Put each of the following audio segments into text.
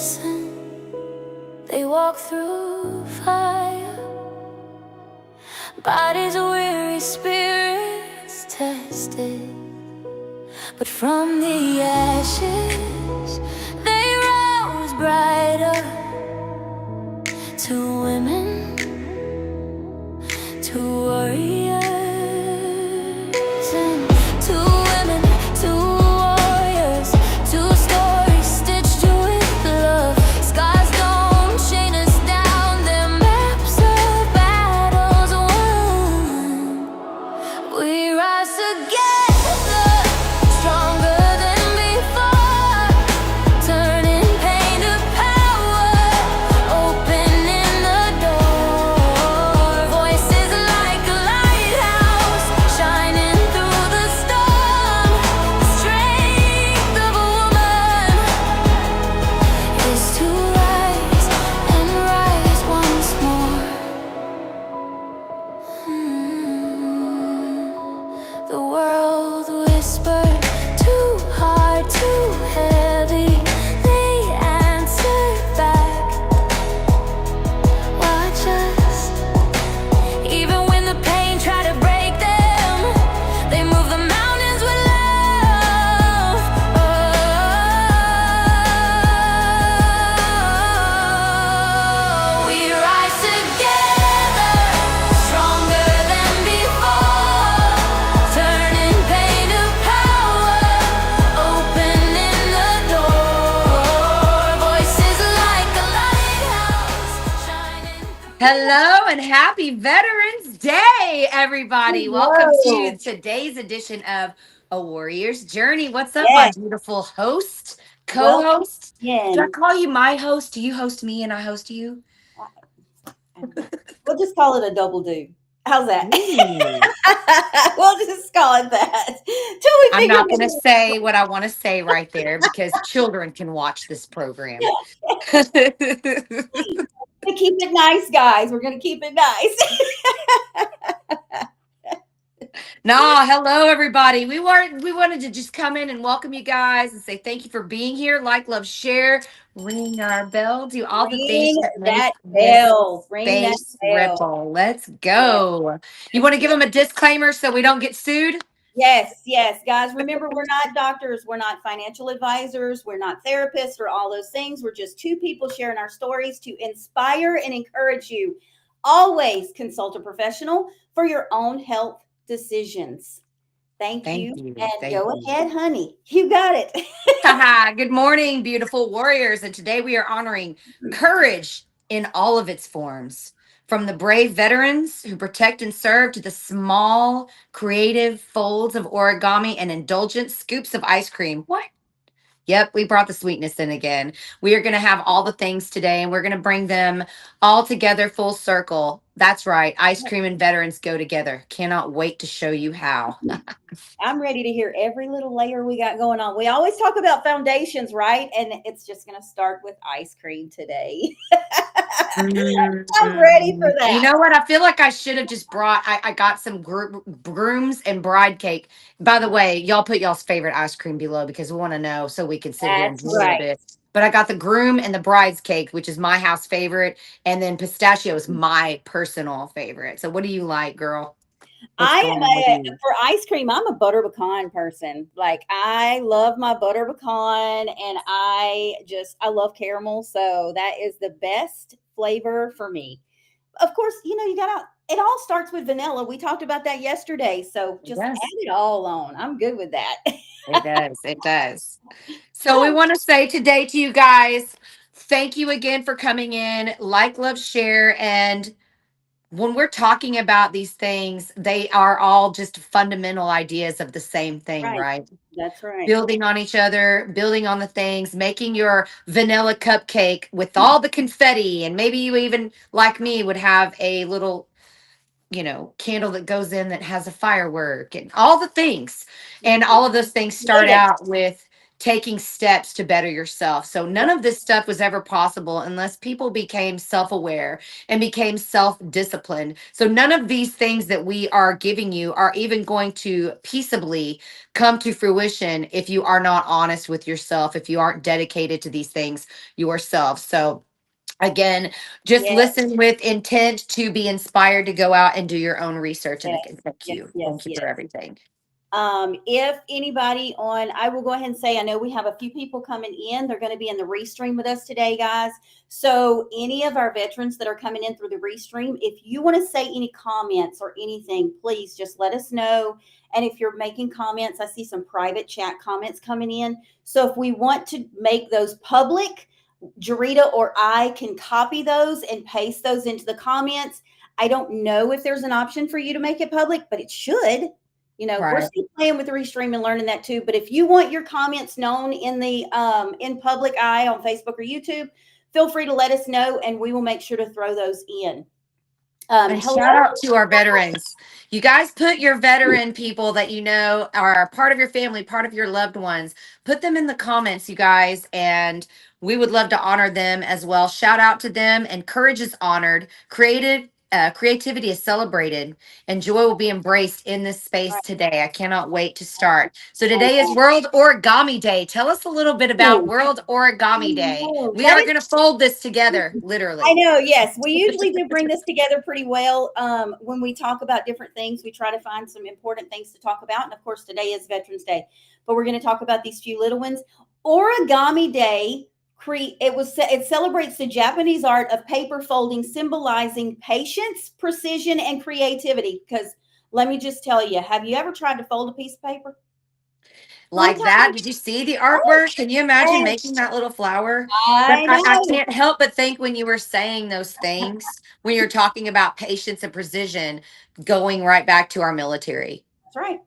innocent, they walk through fire. Bodies weary, spirits tested, but from the ashes they rose brighter. Two women, two warriors, and two women, two warriors, two stories stitched with love. Scars don't chain us down, they're maps of battles won. We rise together, stronger than before, turning pain to power, opening the door. Voices like a lighthouse, shining through the storm. The strength of a woman is to rise and rise once more. The world whispered, too hard, too heavy. They answered back, watch us. Even when the pain tried to break them, they move the mountains with love. Oh, we rise together, stronger than before, turning pain to power, opening the door. Voices like a lighthouse, shining through. Hello and happy Veterans Day, everybody. Welcome to Hello. today's edition of A Warrior's Journey. What's up, my Yes. beautiful host, Welcome co-host? Do I again. call you my host? Do you host me and I host you? We'll just call it a double do. How's that? Ooh. We'll just call it that till we I'm figure not going to it say what I want to say right there because children can watch this program. out. We keep it nice, guys. We're gonna keep it nice. Nah, hello everybody. We wanted to just come in and welcome you guys and say thank you for being here. Like, love, share, ring our bell, do all the things Ring that make that this bell. Ring that space bell. ripple. Let's Yes. go. You want to give them a disclaimer so we don't get sued? Yes, yes, guys. Remember, we're not doctors, we're not financial advisors, we're not therapists or all those things. We're just two people sharing our stories to inspire and encourage you. Always consult a professional for your own health decisions. Thank Thank you. you. And Thank go you. ahead, honey. You got it. Haha, good morning, beautiful warriors. And today we are honoring courage in all of its forms. From the brave veterans who protect and serve to the small, creative folds of origami and indulgent scoops of ice cream. What? Yep, we brought the sweetness in again. We are going to have all the things today and we're going to bring them all together full circle. That's right. Ice cream and veterans go together. Cannot wait to show you how. I'm ready to hear every little layer we got going on. We always talk about foundations, right? And it's just going to start with ice cream today. I'm ready for You that. know what? I feel like I should have just brought. I got some grooms and bride cake. By the way, y'all put y'all's favorite ice cream below because we want to know so we can sit here and That's drool a right. bit. But I got the groom and the bride's cake, which is my house favorite, and then pistachio is my personal favorite. So, what do you like, girl? What's I going am on with a you? for ice cream, I'm a butter pecan person. Like I love my butter pecan and I love caramel, so that is the best flavor for me. Of course, you got to it all starts with vanilla. We talked about that yesterday, so just add Yes, it all on. I'm good with that. it does. It does. So we want to say today to you guys, thank you again for coming in. Like, love, share, and when we're talking about these things, they are all just fundamental ideas of the same thing, Right. right? That's right. Building on each other, building on the things, making your vanilla cupcake with all the confetti. And maybe you even, like me, would have a little, candle that goes in that has a firework and all the things. And all of those things start Creative. out with taking steps to better yourself. So none of this stuff was ever possible unless people became self-aware and became self-disciplined. So none of these things that we are giving you are even going to peaceably come to fruition if you are not honest with yourself, if you aren't dedicated to these things yourself. So again, just Yes, listen with intent to be inspired to go out and do your own research. And yes, thank yes, you. yes, Thank you yes. for everything. If anybody I will go ahead and say, I know we have a few people coming in. They're going to be in the restream with us today, guys. So any of our veterans that are coming in through the restream, if you want to say any comments or anything, please just let us know. And if you're making comments, I see some private chat comments coming in. So if we want to make those public, Jarita or I can copy those and paste those into the comments. I don't know if there's an option for you to make it public, but it should. We're Right. still playing with the restream and learning that too. But if you want your comments known in the in public eye on Facebook or YouTube, feel free to let us know, and we will make sure to throw those in. And Hello. shout out to our veterans. You guys put your veteran people that you know are part of your family, part of your loved ones, put them in the comments, you guys, and we would love to honor them as well. Shout out to them, and courage is honored. Creativity is celebrated, and joy will be embraced in this space today. I cannot wait to start. So today is World Origami Day. Tell us a little bit about World Origami Day. We That are is going to fold this together, I literally. know, yes. We usually do bring this together pretty well. When we talk about different things, we try to find some important things to talk about. And of course, today is Veterans Day, but we're going to talk about these few little ones. Origami Day, it celebrates the Japanese art of paper folding, symbolizing patience, precision, and creativity. Because let me just tell you, have you ever tried to fold a piece of paper? Like that. Did you see the artwork? Can you imagine making that little flower? But I I know. can't help but think when you were saying those things, when you're talking about patience and precision, going right back to our military. That's right.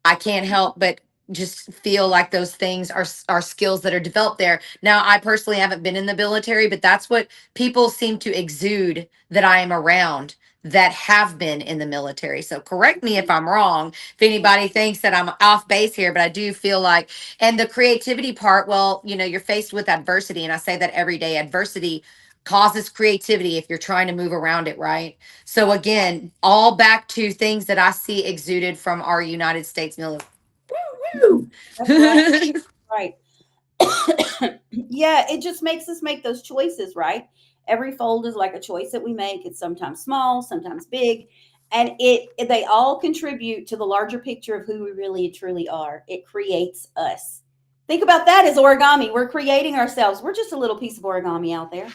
I can't help but just feel like those things are skills that are developed there. Now, I personally haven't been in the military, but that's what people seem to exude that I am around that have been in the military. So correct me if I'm wrong, if anybody thinks that I'm off base here, but I do feel like, and the creativity part, well, you're faced with adversity, and I say that every day. Adversity causes creativity if you're trying to move around it, right? So again, all back to things that I see exuded from our United States military. That's right. Right. Yeah, it just makes us make those choices, right? Every fold is like a choice that we make. It's sometimes small, sometimes big, and they all contribute to the larger picture of who we really truly are. It creates us. Think about that as origami. We're creating ourselves. We're just a little piece of origami out there.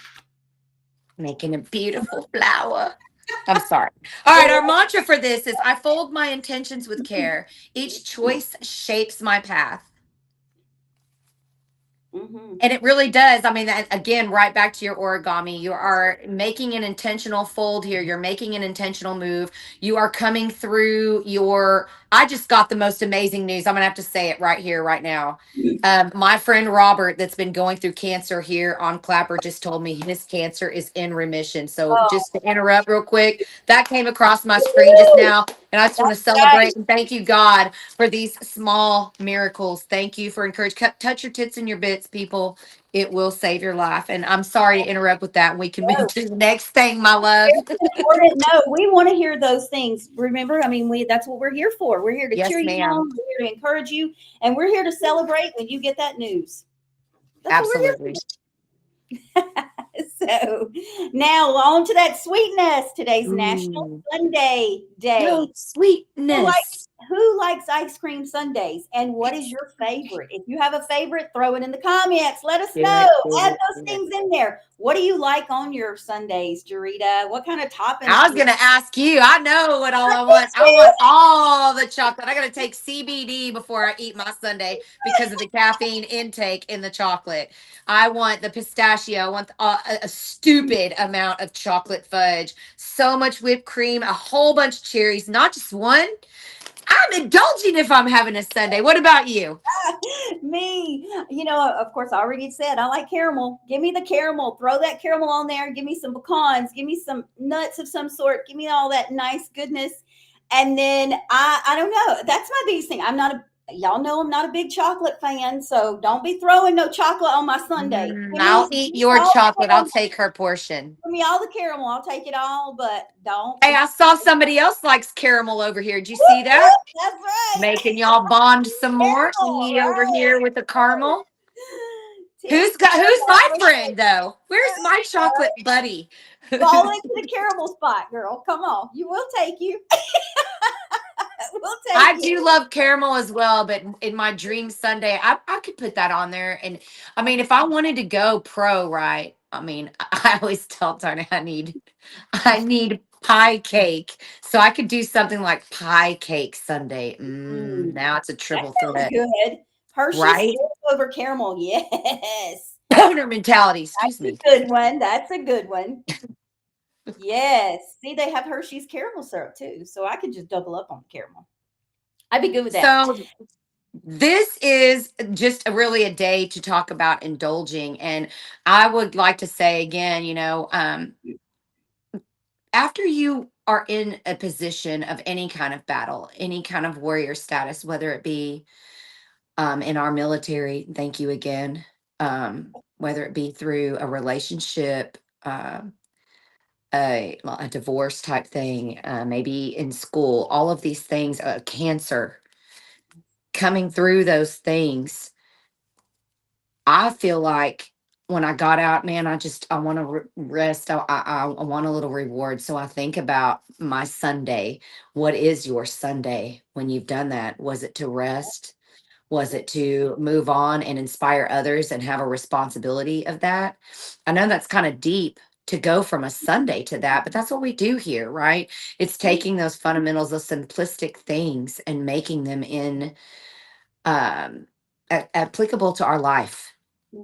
Making a beautiful flower. I'm sorry. All right, our mantra for this is I fold my intentions with care. Each choice shapes my path. Mm-hmm. And it really does. I mean, again, right back to your origami. You are making an intentional fold here. You're making an intentional move. You are coming through I just got the most amazing news. I'm going to have to say it right here, right now. My friend Robert, that's been going through cancer here on Clapper, just told me his cancer is in remission. So just to interrupt real quick, that came across my screen just now. And I just want to celebrate and thank you, God, for these small miracles. Thank you for encouraging. Touch your tits and your bits, people. It will save your life. And I'm sorry to interrupt with that. We can move to the next thing, my love. No, we want to hear those things. Remember, I mean, that's what we're here for. We're here to Yes, cheer you ma'am. on. We're here to encourage you, and we're here to celebrate when you get that news. That's Absolutely. So now on to that sweetness. Today's National Sundae Day. No, sweetness. Who likes ice cream sundaes? And what is your favorite? If you have a favorite, throw it in the comments. Let us know. Add those things in there. What do you like on your sundaes, Jarita? What kind of toppings? I was going to ask you. I know what all I want. I want all the chocolate. I got to take CBD before I eat my sundae because of the caffeine intake in the chocolate. I want the pistachio. I want a stupid amount of chocolate fudge. So much whipped cream, a whole bunch of cherries, not just one. I'm indulging if I'm having a sundae. What about you? Me, of course, I already said I like caramel. Give me the caramel. Throw that caramel on there. Give me some pecans. Give me some nuts of some sort. Give me all that nice goodness. And then I don't know. That's my biggest thing. I'm not y'all know I'm not a big chocolate fan, so don't be throwing no chocolate on my Sunday. I'll eat your chocolate. I'll take her portion. Give me all the caramel. I'll take it all, but don't. Hey, I saw somebody else likes caramel over here. Did you see that? That's right. Making y'all bond some more. Caramel, Me over here with the caramel. Who's Caramel. my friend though? Where's my chocolate buddy? Fall into the caramel spot, girl. Come on. We'll take you. We'll take I you. do love caramel as well, but in my dream Sunday, I could put that on there. And I mean, if I wanted to go pro, right? I mean, I always tell Tony I need pie cake. So I could do something like pie cake Sunday. Now it's a triple threat. Good. Hershey's Right? over caramel. Yes. Owner mentality. Excuse me. Good one. That's a good one. Yes. See, they have Hershey's caramel syrup too. So I could just double up on the caramel. I'd be good with that. So this is just really a day to talk about indulging. And I would like to say again, after you are in a position of any kind of battle, any kind of warrior status, whether it be in our military, thank you again, whether it be through a relationship, a divorce type thing, maybe in school, all of these things, cancer, coming through those things, I feel like when I got out, man, I want to rest. I want a little reward. So I think about my Sunday. What is your Sunday when you've done that? Was it to rest? Was it to move on and inspire others and have a responsibility of that? I know that's kind of deep to go from a Sunday to that, but that's what we do here, right? It's taking those fundamentals, those simplistic things, and making them in applicable to our life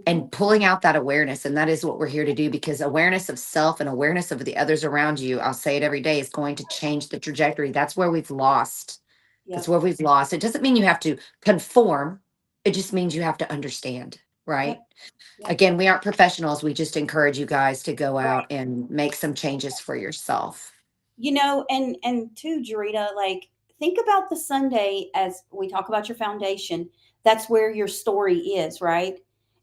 and pulling out that awareness. And that is what we're here to do, because awareness of self and awareness of the others around you, I'll say it every day, is going to change the trajectory. That's where we've lost. That's where we've lost. It doesn't mean you have to conform. It just means you have to understand, right? Yep. Again, we aren't professionals. We just encourage you guys to go out and make some changes for yourself. And too, Jarita, like, think about the Sunday as we talk about your foundation. That's where your story is, right?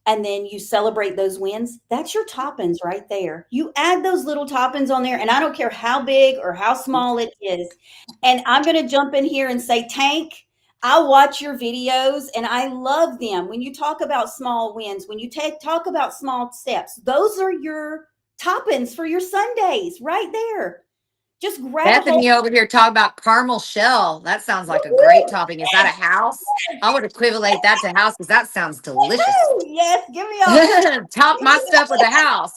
And then you celebrate those wins. That's your toppings right there. You add those little toppings on there, and I don't care how big or how small it is. And I'm going to jump in here and say, Tank, I watch your videos and I love them. When you talk about small wins, when you talk about small steps, those are your toppings for your Sundays right there. Just grab Bethany over here talking about caramel shell. That sounds like a great topping. Is that a house? I would equivalent that to house because that sounds delicious. Yes, give me all. Top my stuff with a house.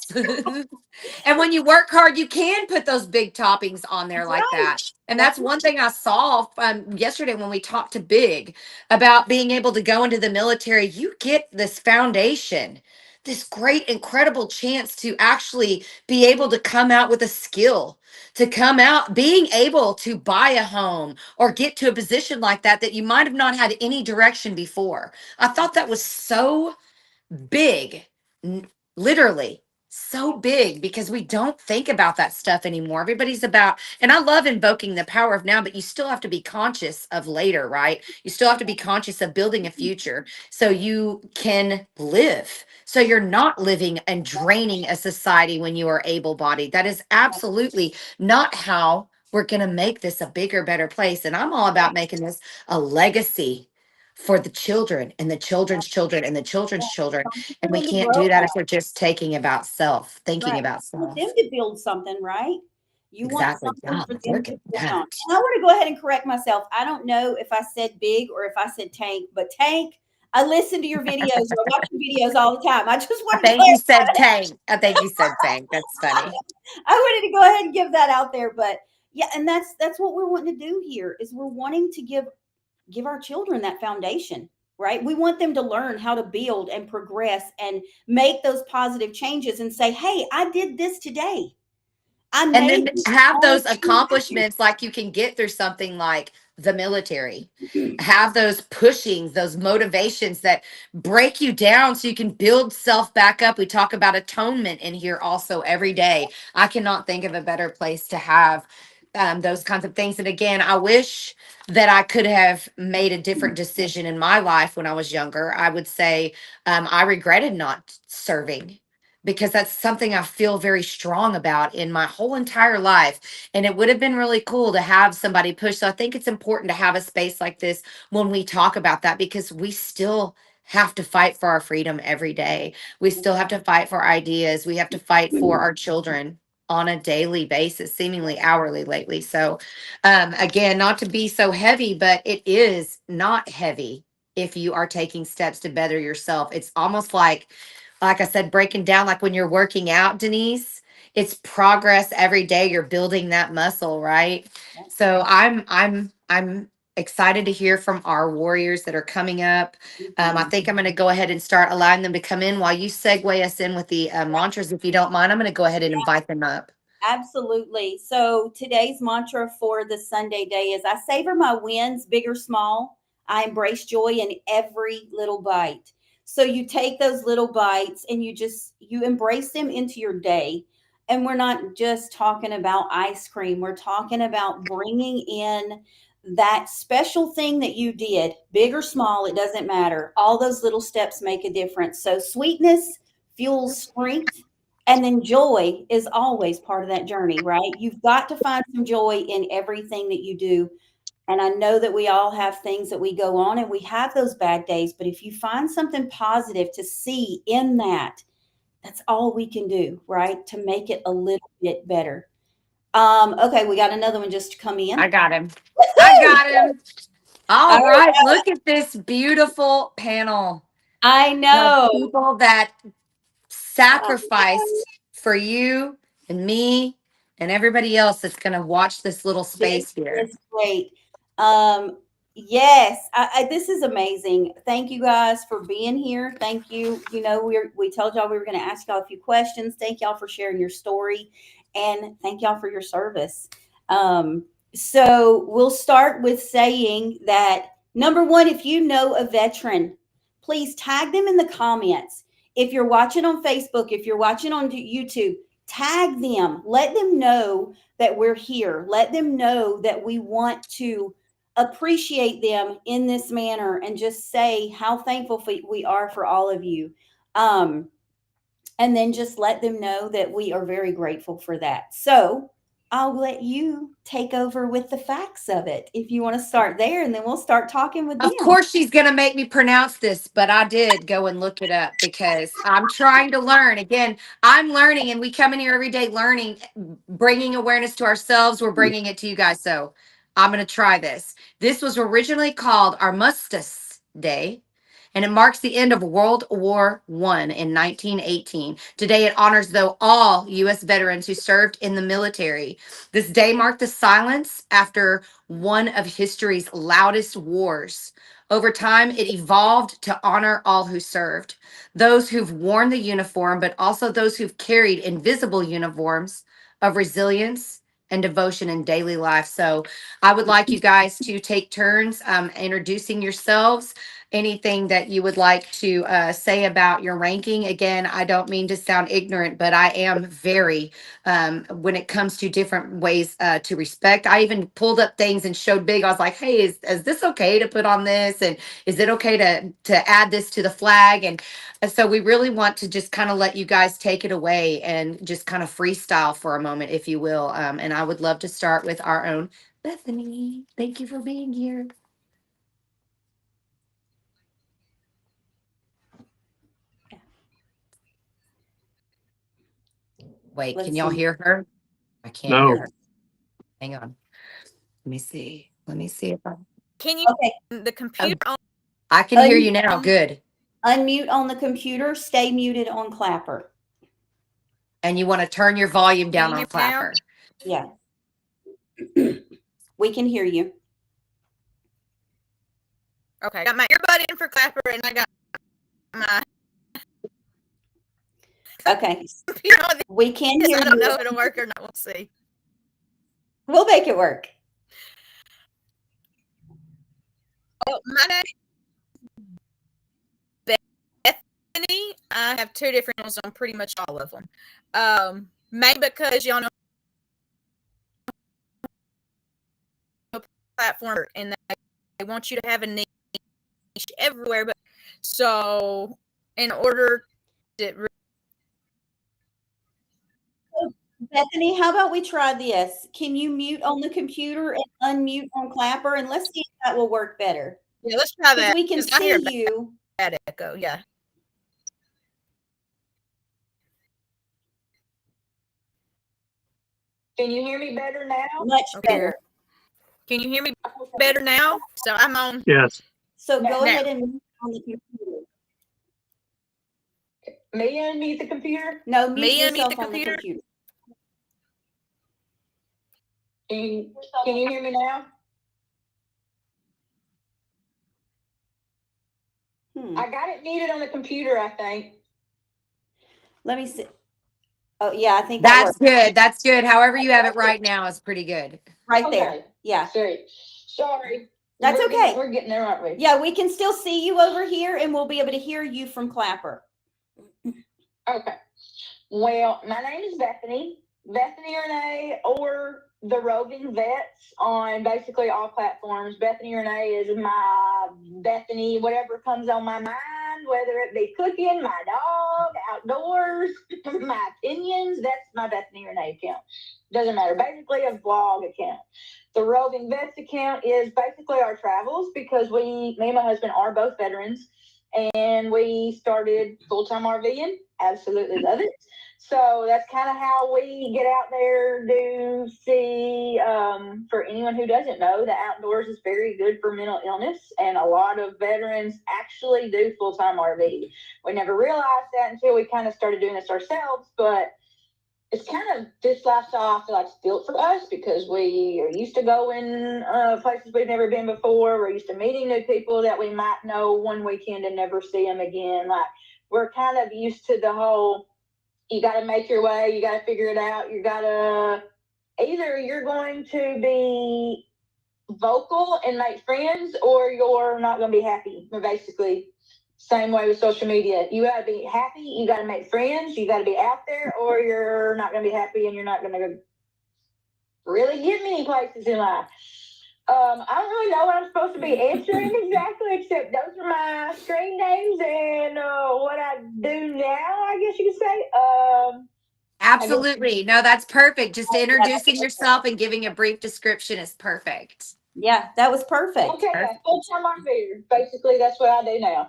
And when you work hard, you can put those big toppings on there like that. And that's one thing I saw yesterday when we talked to Big about being able to go into the military. You get this foundation, this great, incredible chance to actually be able to come out with a skill, to come out being able to buy a home or get to a position like that you might have not had any direction before. I thought that was so big, literally so big, because we don't think about that stuff anymore. Everybody's about, and I love invoking the power of now, but you still have to be conscious of later, right? You still have to be conscious of building a future so you can live. So you're not living and draining a society when you are able-bodied. That is absolutely not how we're going to make this a bigger, better place. And I'm all about making this a legacy for the children and the children's children and the children's children. And we can't do that if we're just thinking about self, thinking Right. about You want self. them to build something, right? You Exactly. want something God, for them look to at build that. on. And I want to go ahead and correct myself. I don't know if I said Big or if I said Tank, but Tank, I listen to your videos. I watch your videos all the time. I just I want to think you said tank. I think you said tank. That's funny. I wanted to go ahead and give that out there, but yeah, and that's what we're wanting to do here is we're wanting to give our children that foundation, right? We want them to learn how to build and progress and make those positive changes and say, hey, I did this today. And then have those accomplishments like you can get through something like the military. Have those pushings, those motivations that break you down so you can build self back up. We talk about atonement in here also every day. I cannot think of a better place to have those kinds of things. And again, I wish that I could have made a different decision in my life when I was younger. I would say I regretted not serving because that's something I feel very strong about in my whole entire life. And it would have been really cool to have somebody push. So I think it's important to have a space like this when we talk about that, because we still have to fight for our freedom every day. We still have to fight for ideas. We have to fight for our children on a daily basis, seemingly hourly lately. So, again, not to be so heavy, but it is not heavy if you are taking steps to better yourself. It's almost like I said, breaking down, like when you're working out, Denise, it's progress every day. You're building that muscle, right? So I'm excited to hear from our warriors that are coming up. I think I'm going to go ahead and start allowing them to come in while you segue us in with the mantras. If you don't mind, I'm going to go ahead and invite them up. Absolutely. So today's mantra for the Sunday day is, I savor my wins, big or small. I embrace joy in every little bite. So you take those little bites and you embrace them into your day. And we're not just talking about ice cream. We're talking about bringing in that special thing that you did, big or small, it doesn't matter. All those little steps make a difference. So sweetness fuels strength. And then joy is always part of that journey, right? You've got to find some joy in everything that you do. And I know that we all have things that we go on and we have those bad days, but if you find something positive to see in that, that's all we can do, right? To make it a little bit better. Okay, we got another one just to come in. I got him. I got him. All All right. Look at this beautiful panel I of know. people that sacrificed for you and me and everybody else that's going to watch this little space This here. is great. Yes, this is amazing. Thank you guys for being here. Thank you. You know, we told y'all we were going to ask y'all a few questions. Thank y'all for sharing your story, and thank y'all for your service. So we'll start with saying that, number one, if you know a veteran, please tag them in the comments. If you're watching on Facebook, if you're watching on YouTube, tag them. Let them know that we're here. Let them know that we want to appreciate them in this manner and just say how thankful we are for all of you. And then just let them know that we are very grateful for that. So I'll let you take over with the facts of it if you want to start there, and then we'll start talking with them. Of course, she's going to make me pronounce this, but I did go and look it up because I'm trying to learn. Again, I'm learning, and we come in here every day learning, bringing awareness to ourselves. We're bringing it to you guys. So I'm going to try this. This was originally called Armistice Day, and it marks the end of World War I in 1918. Today, it honors, though, all U.S. veterans who served in the military. This day marked the silence after one of history's loudest wars. Over time, it evolved to honor all who served, those who've worn the uniform, but also those who've carried invisible uniforms of resilience and devotion in daily life. So I would like you guys to take turns introducing yourselves. Anything that you would like to say about your ranking. Again, I don't mean to sound ignorant, but I am very, when it comes to different ways to respect. I even pulled up things and showed big. I was like, hey, is this okay to put on this? And is it okay to add this to the flag? And so we really want to just kind of let you guys take it away and just kind of freestyle for a moment, if you will. And I would love to start with our own Bethany. Thank you for being here. Wait, Let's can y'all see. hear her? I can't No. hear her. Hang on. Let me see. Let me see if Can you Okay, the computer on? I can hear you now. Good. unmute on the computer, stay muted on Clapper. And you want to turn your volume down Can you on hear me now? Clapper. Yeah. We can hear you. Okay, got my earbud in for Clapper, and I got my Okay, computer on. we can hear I don't know you. if it'll work or not. We'll see. We'll make it work. Oh, my name is Bethany. I have two different ones on pretty much all of them. Maybe because y'all know platform, and they want you to have a niche everywhere. But so, in order to Bethany, how about we try this? Can you mute on the computer and unmute on Clapper, and let's see if that will work better. yeah, let's try Because that. we can 'cause I hear see you. a bad echo. Yeah. Can you hear me better now? Much Okay. better. Can you hear me better now? So I'm on. Yes. So Now- go ahead and mute on the computer. Me unmute the computer? No, mute Me unmute yourself the on the computer? computer. Can you hear me now? I got it muted on the computer, I think. Let me see. Oh, yeah, I think that That's works. good. That's good. However you have it right now is pretty good. Right there. Okay. Yeah. Sorry. That's okay. We're getting there, aren't we? Yeah, we can still see you over here, and we'll be able to hear you from Clapper. Okay. Well, my name is Bethany Renee, or the Roving Vets on basically all platforms. Bethany Renee is my Bethany, whatever comes on my mind, whether it be cooking, my dog, outdoors, my opinions. That's my Bethany Renee account. Doesn't matter. Basically, a vlog account. The Roving Vets account is basically our travels because me and my husband are both veterans, and we started full-time RVing. Absolutely love it. So that's kind of how we get out there to see. For anyone who doesn't know, the outdoors is very good for mental illness, and a lot of veterans actually do full-time RV. We never realized that until we kind of started doing this ourselves, but it's kind of this lifestyle I feel like it's built for us because we are used to going places we've never been before. We're used to meeting new people that we might know one weekend and never see them again. Like, we're kind of used to the whole, you got to make your way, you got to figure it out, you got to, either you're going to be vocal and make friends, or you're not going to be happy. Basically, same way with social media. You got to be happy, you got to make friends, you got to be out there, or you're not going to be happy and you're not going to really get many places in life. I don't really know what I'm supposed to be answering exactly, except those are my screen names and what I do now, I guess you could say. Absolutely. No, that's perfect. Just introducing yourself and giving a brief description is perfect. Yeah, that was perfect. Okay, yeah, full-time RVer. Basically, that's what I do now.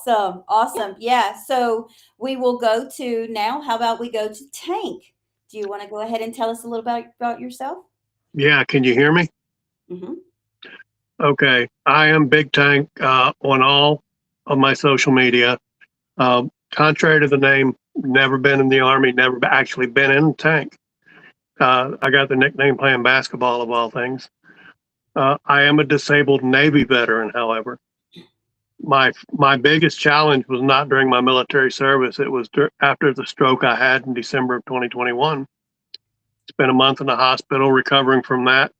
So. Awesome. Yeah. So we will go to now. How about we go to Tank? Do you want to go ahead and tell us a little about yourself? Yeah. Can you hear me? Mm-hmm. Okay. I am Big Tank on all of my social media. Contrary to the name, never been in the Army, never actually been in the tank. I got the nickname playing basketball of all things. I am a disabled Navy veteran, however. My biggest challenge was not during my military service. It was after the stroke I had in December of 2021. Spent a month in the hospital recovering from that.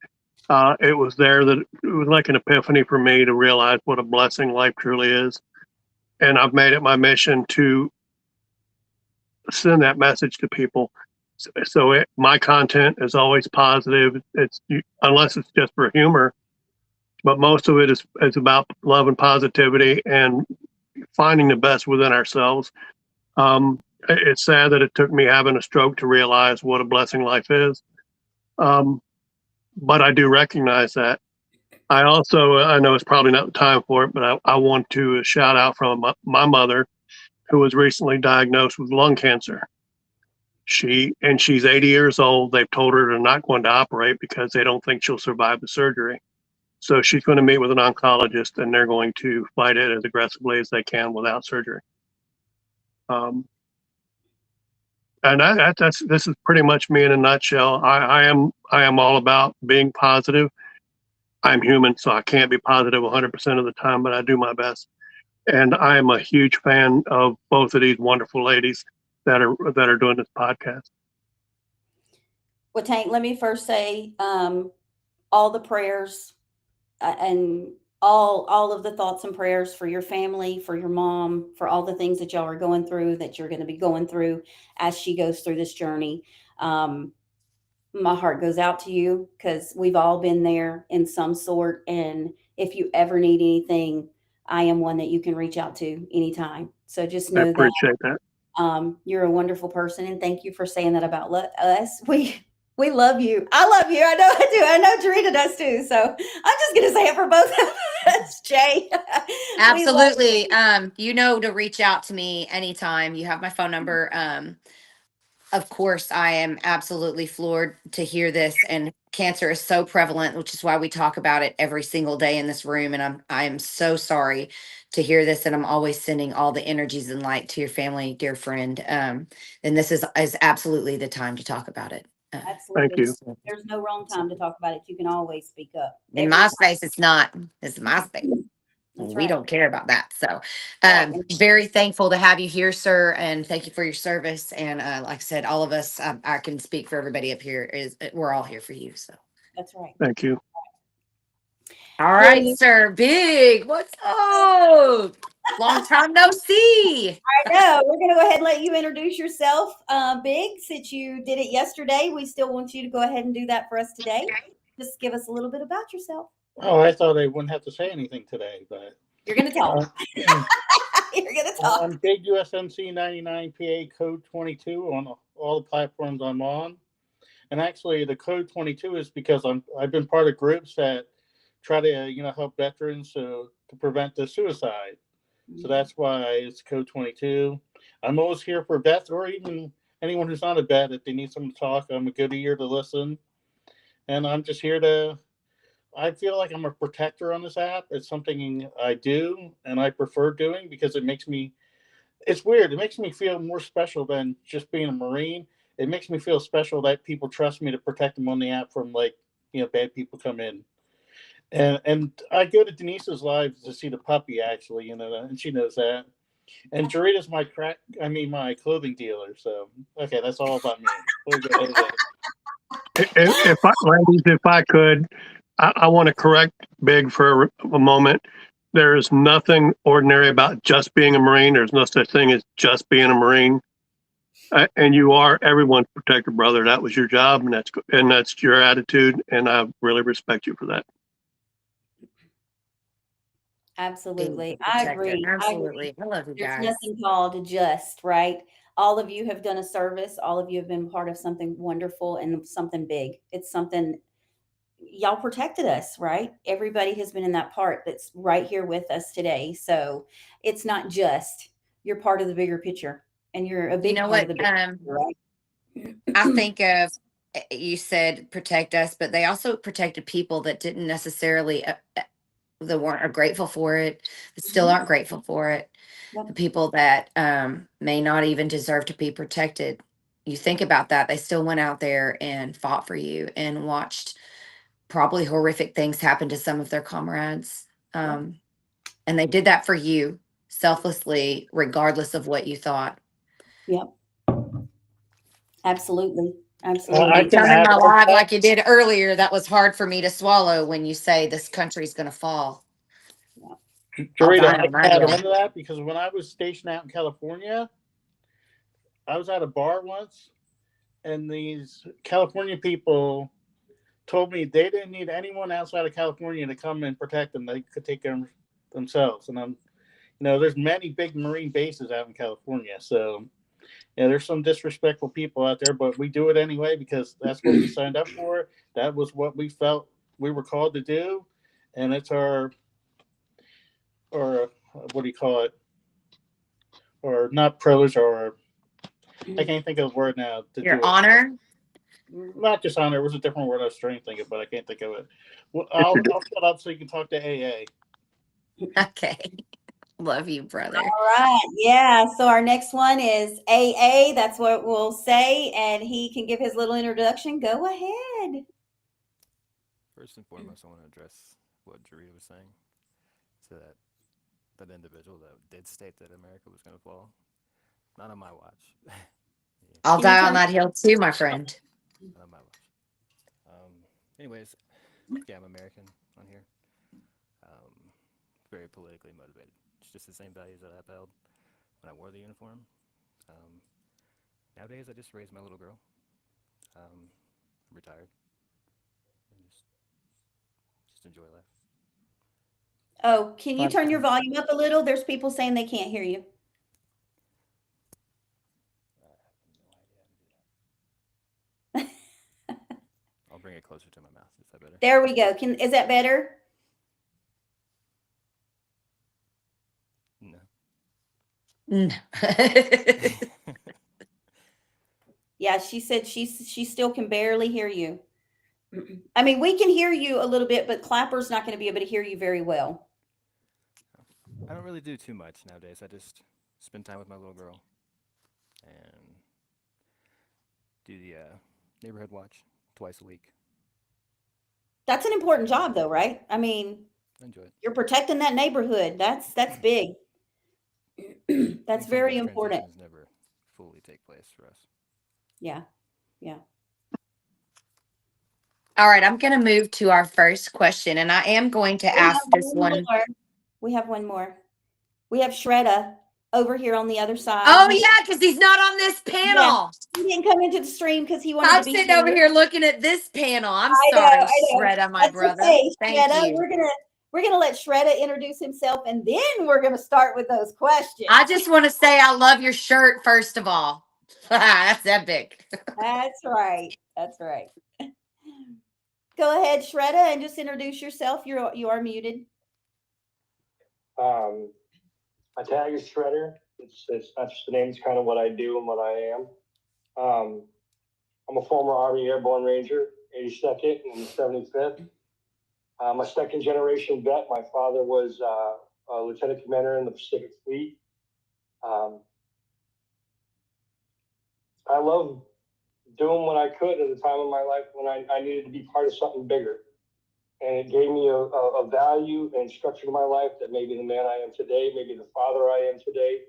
It was there that it was like an epiphany for me to realize what a blessing life truly is. And I've made it my mission to send that message to people. So my content is always positive. Unless it's just for humor, but most of it is about love and positivity and finding the best within ourselves. It's sad that it took me having a stroke to realize what a blessing life is. But I do recognize that. I know it's probably not the time for it, but I want to shout out from my mother, who was recently diagnosed with lung cancer. She's 80 years old. They've told her they're not going to operate because they don't think she'll survive the surgery. So she's going to meet with an oncologist, and they're going to fight it as aggressively as they can without surgery. And this is pretty much me in a nutshell. I am all about being positive. I'm human, so I can't be positive 100% of the time, but I do my best. And I am a huge fan of both of these wonderful ladies that are doing this podcast. Well, Tank, let me first say all the prayers and all of the thoughts and prayers for your family, for your mom, for all the things that y'all are going through, that you're going to be going through as she goes through this journey. my heart goes out to you because we've all been there in some sort. And if you ever need anything, I am one that you can reach out to anytime. So just I know that appreciate that. you're a wonderful person, and thank you for saying that about us. We love you. I love you. I know I do. I know Jarita does too. So I'm just gonna say it for both of us, Jay. We love Absolutely. You know to reach out to me anytime. You have my phone number. Of course, I am absolutely floored to hear this. And cancer is so prevalent, which is why we talk about it every single day in this room. And I am so sorry to hear this. And I'm always sending all the energies and light to your family, dear friend. And this is absolutely the time to talk about it. Thank absolutely. you. There's no wrong time to talk about it. You can always speak up. In Every my time. space, it's not. It's my space. That's We right. don't care about that. So, Right. very thankful to have you here, sir, and thank you for your service. And like I said, all of us, I can speak for everybody up here. Is we're all here for you. So, That's right. Thank you. all Well, right, sir. Big, what's up? Long time no see. I know. We're going to go ahead and let you introduce yourself, Big. Since you did it yesterday, we still want you to go ahead and do that for us today. Just give us a little bit about yourself. Oh, I thought I wouldn't have to say anything today, but You're going to tell. uh, You're going to talk. I'm Big USMC 99 PA Code 22 on all the platforms I'm on. And actually, the Code 22 is because I've been part of groups that try to help veterans to prevent the suicide. So that's why it's Code 22. I'm always here for vets or even anyone who's not a vet. If they need someone to talk, I'm a good ear to listen. And I'm just here to. I feel like I'm a protector on this app. It's something I do and I prefer doing because it's weird. It makes me feel more special than just being a Marine. It makes me feel special that people trust me to protect them on the app from bad people come in. And I go to Denise's live to see the puppy actually, and she knows that. And Jarita's my clothing dealer. So okay, that's all about me. We'll go ahead and- Ladies, if I could, I want to correct Big for a moment. There's nothing ordinary about just being a Marine. There's no such thing as just being a Marine. And you are everyone's protector, brother. That was your job, and that's your attitude, and I really respect you for that. Absolutely. Being I protected. agree. I agree. Absolutely. I love you There's guys. nothing called just, right? All of you have done a service. All of you have been part of something wonderful and something big. It's something y'all protected us, right? Everybody has been in that part that's right here with us today. So it's not just you're part of the bigger picture, and you're a You big know part what? of the big picture, right? I think of you said protect us, but they also protected people that didn't necessarily that weren't grateful for it, that still aren't grateful for it. Yep. The people that may not even deserve to be protected. You think about that, they still went out there and fought for you and watched probably horrific things happen to some of their comrades. And they did that for you selflessly, regardless of what you thought. Yep. Absolutely. I Absolutely. can Coming add my on to live that. like you did earlier, that was hard for me to swallow when you say this country's going to fall. I'll Jarita, die I on can that add hill. on to that because when I was stationed out in California, I was at a bar once, and these California people told me they didn't need anyone outside of California to come and protect them. They could take care of themselves. And there's many big Marine bases out in California. So, there's some disrespectful people out there, but we do it anyway because that's what we signed up for. That was what we felt we were called to do. And it's or what do you call it? Or not privilege, or I can't think of the word now to Your do it. honor. Not just honor. It was a different word I was trying to think of, but I can't think of it. Well, I'll shut up so you can talk to AA. Okay. Love you, brother. All right. Yeah. So our next one is AA. That's what we'll say. And he can give his little introduction. Go ahead. First and foremost, I want to address what Jarita was saying to that individual that did state that America was going to fall. Not on my watch. I'll Can you die turn- on that hill too, my friend. Not on my watch. Anyways, yeah, I'm American on here. Very politically motivated. It's just the same values that I upheld when I wore the uniform. Nowadays, I just raised my little girl. I'm retired. And just enjoy life. Oh, can you Fun turn your times. volume up a little? There's people saying they can't hear you. I have no idea how to do that. I'll bring it closer to my mouth. Is that better? There we go. Is that better? No. No. Yeah, she said she still can barely hear you. I mean, we can hear you a little bit, but Clapper's not going to be able to hear you very well. I don't really do too much nowadays. I just spend time with my little girl and do the neighborhood watch twice a week. That's an important job, though, right? I mean, I enjoy it. you're protecting that neighborhood. That's big. That's Some of very those important. transitions never fully take place for us. Yeah, yeah. All right, I'm going to move to our first question, and I am going to ask this one. More. We have one more. We have Shredda over here on the other side. Oh, yeah, because he's not on this panel. He didn't come into the stream because he wanted I'm to be sitting over here looking at this panel. I'm sorry, Shredda, my That's brother. okay, Thank Shredda. you. We're gonna let Shredda introduce himself, and then we're gonna start with those questions. I just want to say I love your shirt, first of all. That's epic. That's right. That's right. Go ahead, Shredda, and just introduce yourself. You are muted. My tag is Shredder. It's not just the name, it's kind of what I do and what I am. I'm a former Army Airborne Ranger, 82nd and 75th. I'm a second generation vet. My father was a lieutenant commander in the Pacific Fleet. I love doing what I could at a time in my life when I needed to be part of something bigger. And it gave me a value and structure to my life that made me the man I am today, maybe the father I am today.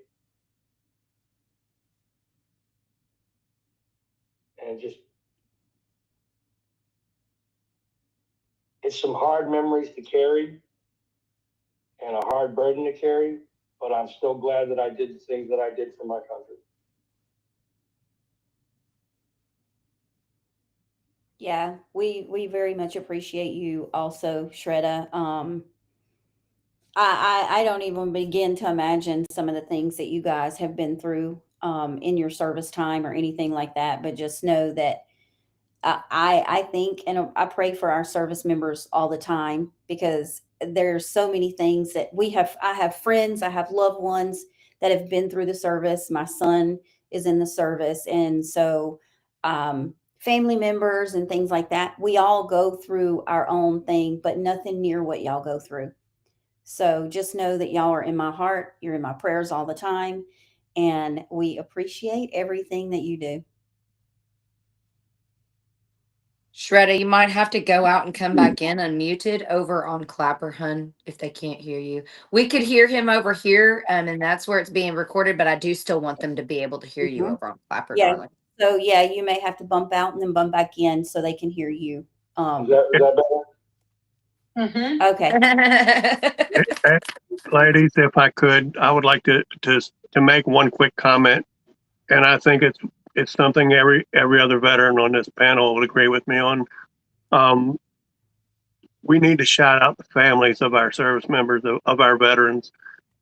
And just, it's some hard memories to carry and a hard burden to carry, but I'm still glad that I did the things that I did for my country. Yeah, we very much appreciate you also, Shredda. I don't even begin to imagine some of the things that you guys have been through in your service time or anything like that, but just know that I think and I pray for our service members all the time because there's so many things that I have friends, I have loved ones that have been through the service. My son is in the service, and so family members and things like that, we all go through our own thing, but nothing near what y'all go through. So just know that y'all are in my heart, you're in my prayers all the time, and we appreciate everything that you do. Shredda, you might have to go out and come back in unmuted over on Clapper, hun, if they can't hear you. We could hear him over here, and that's where it's being recorded, but I do still want them to be able to hear you over on Clapper, Yeah. darling. So yeah, you may have to bump out and then bump back in so they can hear you. Is that better? Mm-hmm. Okay. Ladies, if I could, I would like to make one quick comment, and I think it's something every other veteran on this panel would agree with me on. We need to shout out the families of our service members, of our veterans,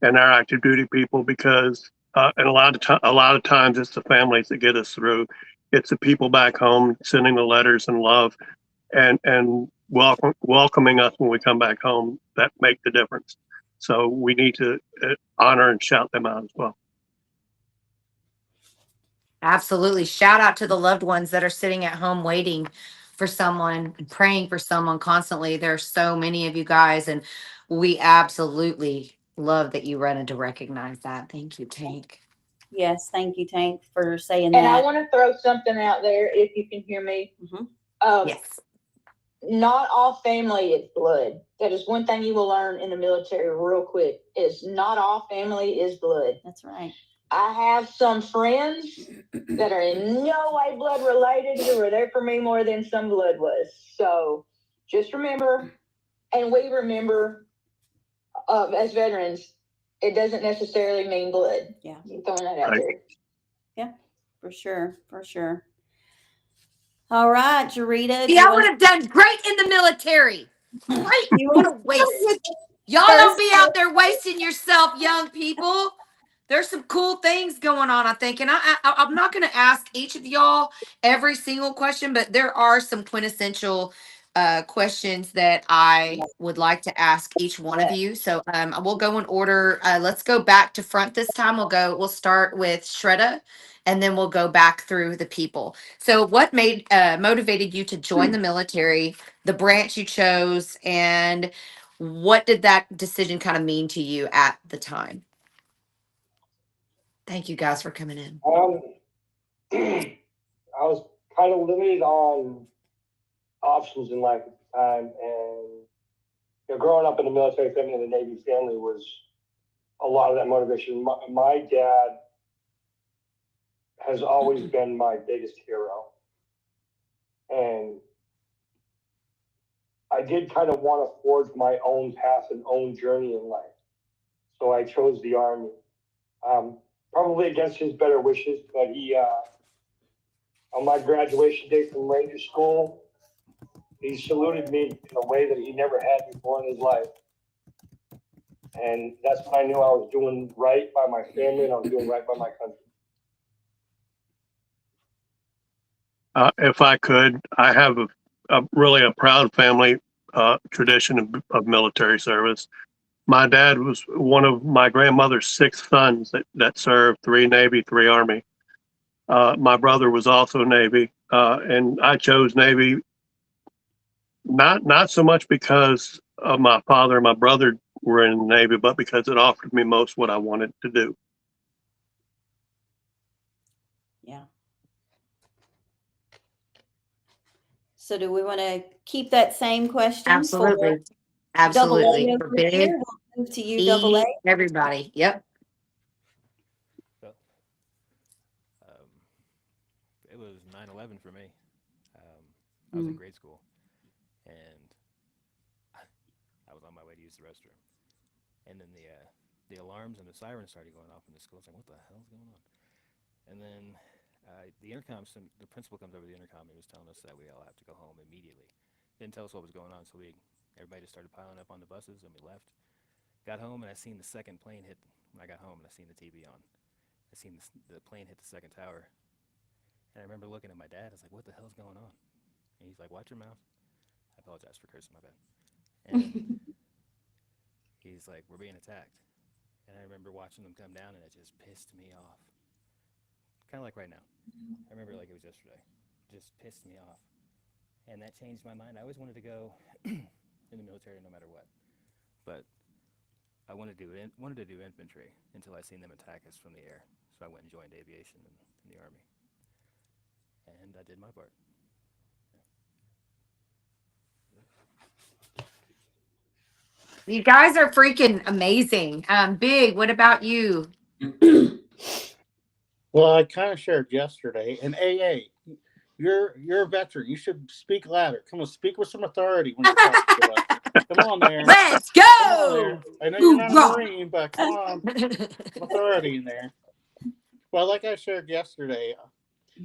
and our active duty people, because and a lot of times it's the families that get us through. It's the people back home sending the letters and love, and welcoming us when we come back home that make the difference. So we need to honor and shout them out as well. Absolutely. Shout out to the loved ones that are sitting at home waiting for someone, praying for someone constantly. There are so many of you guys, and we absolutely love that you wanted to recognize that. Thank you, Tank. Yes, thank you, Tank, for saying And that. I want to throw something out there if you can hear me. Yes. Not all family is blood. That is one thing you will learn in the military real quick, is not all family is blood. That's right. I have some friends that are in no way blood related who were there for me more than some blood was. So just remember, and we remember, as veterans, it doesn't necessarily mean blood. Yeah. I'm throwing that out there. Yeah, for sure. For sure. All right, Jarita. do See, you I wanna- would have done great in the military. Great. You What a wanna- waste. Y'all don't be out there wasting yourself, young people. There's some cool things going on, I think. And I'm not going to ask each of y'all every single question, but there are some quintessential questions that I would like to ask each one of you. So we'll go in order. Let's go back to front this time. We'll start with Shredda, and then we'll go back through the people. So what motivated you to join the military, the branch you chose, and what did that decision kind of mean to you at the time? Thank you guys for coming in. I was kind of limited on options in life at the time, and growing up in a military family and a Navy family was a lot of that motivation. My dad has always been my biggest hero, and I did kind of want to forge my own path and own journey in life, so I chose the Army. Probably against his better wishes, but he, on my graduation day from Ranger School, he saluted me in a way that he never had before in his life. And that's when I knew I was doing right by my family and I was doing right by my country. If I could, I have really a proud family tradition of military service. My dad was one of my grandmother's 6 sons that served, 3 Navy, 3 Army. My brother was also Navy, and I chose Navy not so much because of my father and my brother were in the Navy, but because it offered me most what I wanted to do. Yeah. So do we want to keep that same question? Absolutely. For Absolutely. AA For over big, here? We'll move to you, double A. everybody. Yep. So, it was 9/11 for me. I was in grade school, and I was on my way to use the restroom, and then the alarms and the sirens started going off in the school. I was like, "What the hell's going on?" And then the principal comes over the intercom and was telling us that we all have to go home immediately. Didn't tell us what was going on, so everybody just started piling up on the buses, and we left. Got home, and I seen the second plane hit. When I got home, and I seen the TV on. I seen the plane hit the second tower. And I remember looking at my dad. I was like, "What the hell's going on?" And he's like, "Watch your mouth." I apologize for cursing, my bad. And he's like, "We're being attacked." And I remember watching them come down, and it just pissed me off. Kind of like right now. I remember it like it was yesterday. Just pissed me off. And that changed my mind. I always wanted to go in the military no matter what. But I wanted to do infantry until I seen them attack us from the air. So I went and joined aviation in the Army. And I did my part. You guys are freaking amazing. Big, what about you? Well, I kind of shared yesterday. And AA, you're a veteran. You should speak louder. Come on, speak with some authority when you talk to us. Come on there. Let's Come on go. there. I know you're not Hoorah. a Marine, but come on, some authority in there. Well, like I shared yesterday,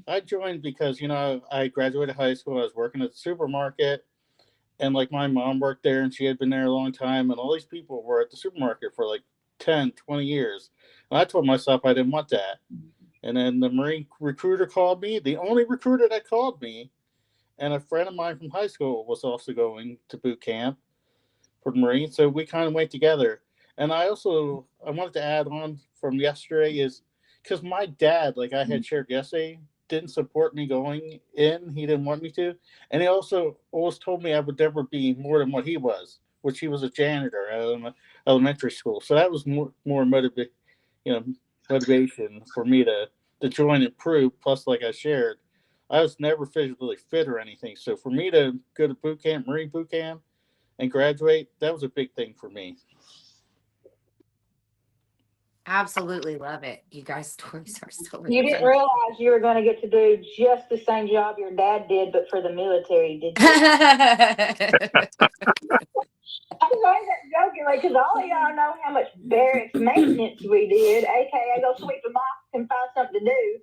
I joined because, I graduated high school. I was working at the supermarket, and like my mom worked there, and she had been there a long time, and all these people were at the supermarket for like 10, 20 years. And I told myself I didn't want that. And then the Marine recruiter called me, the only recruiter that called me, and a friend of mine from high school was also going to boot camp for the Marine. So we kind of went together. And I wanted to add on from yesterday is because my dad, like I had shared yesterday, didn't support me going in. He didn't want me to. And he also always told me I would never be more than what he was, which he was a janitor at elementary school. So that was more motivation for me to join and prove. Plus, like I shared, I was never physically fit or anything. So for me to go to boot camp, Marine boot camp, and graduate, that was a big thing for me. Absolutely love it. You guys' stories are so You didn't realize you were going to get to do just the same job your dad did, but for the military, did you? I'm going to jokingly because all of y'all know how much barracks maintenance we did, aka go sweep them off and find something to do.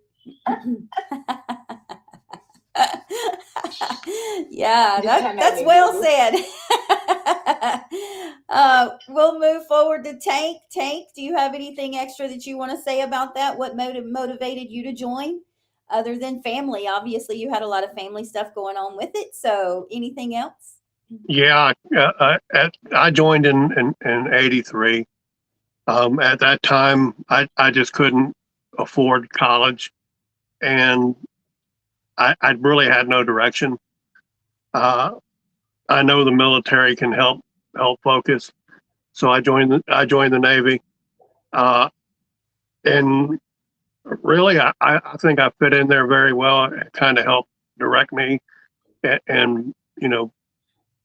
Yeah, Just come at that's me, well baby. said. We'll move forward to Tank. Tank, do you have anything extra that you want to say about that? What motivated you to join other than family? Obviously, you had a lot of family stuff going on with it. So anything else? Yeah, I joined in '83. At that time, I just couldn't afford college, and I really had no direction. I know the military can help focus, so I joined the Navy, and really I think I fit in there very well. It kind of helped direct me and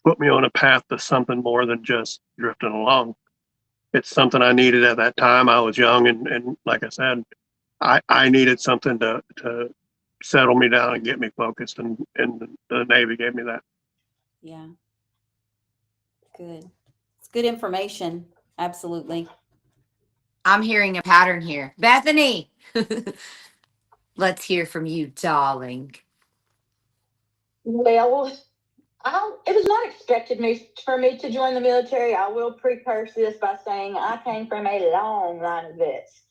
put me on a path to something more than just drifting along. It's something I needed at that time. I was young, and like I said, I needed something to settle me down and get me focused, and the Navy gave me that. Yeah. Good. It's good information. Absolutely. I'm hearing a pattern here. Bethany, let's hear from you, darling. Well, it was not expected for me to join the military. I will precursor this by saying I came from a long line of vets.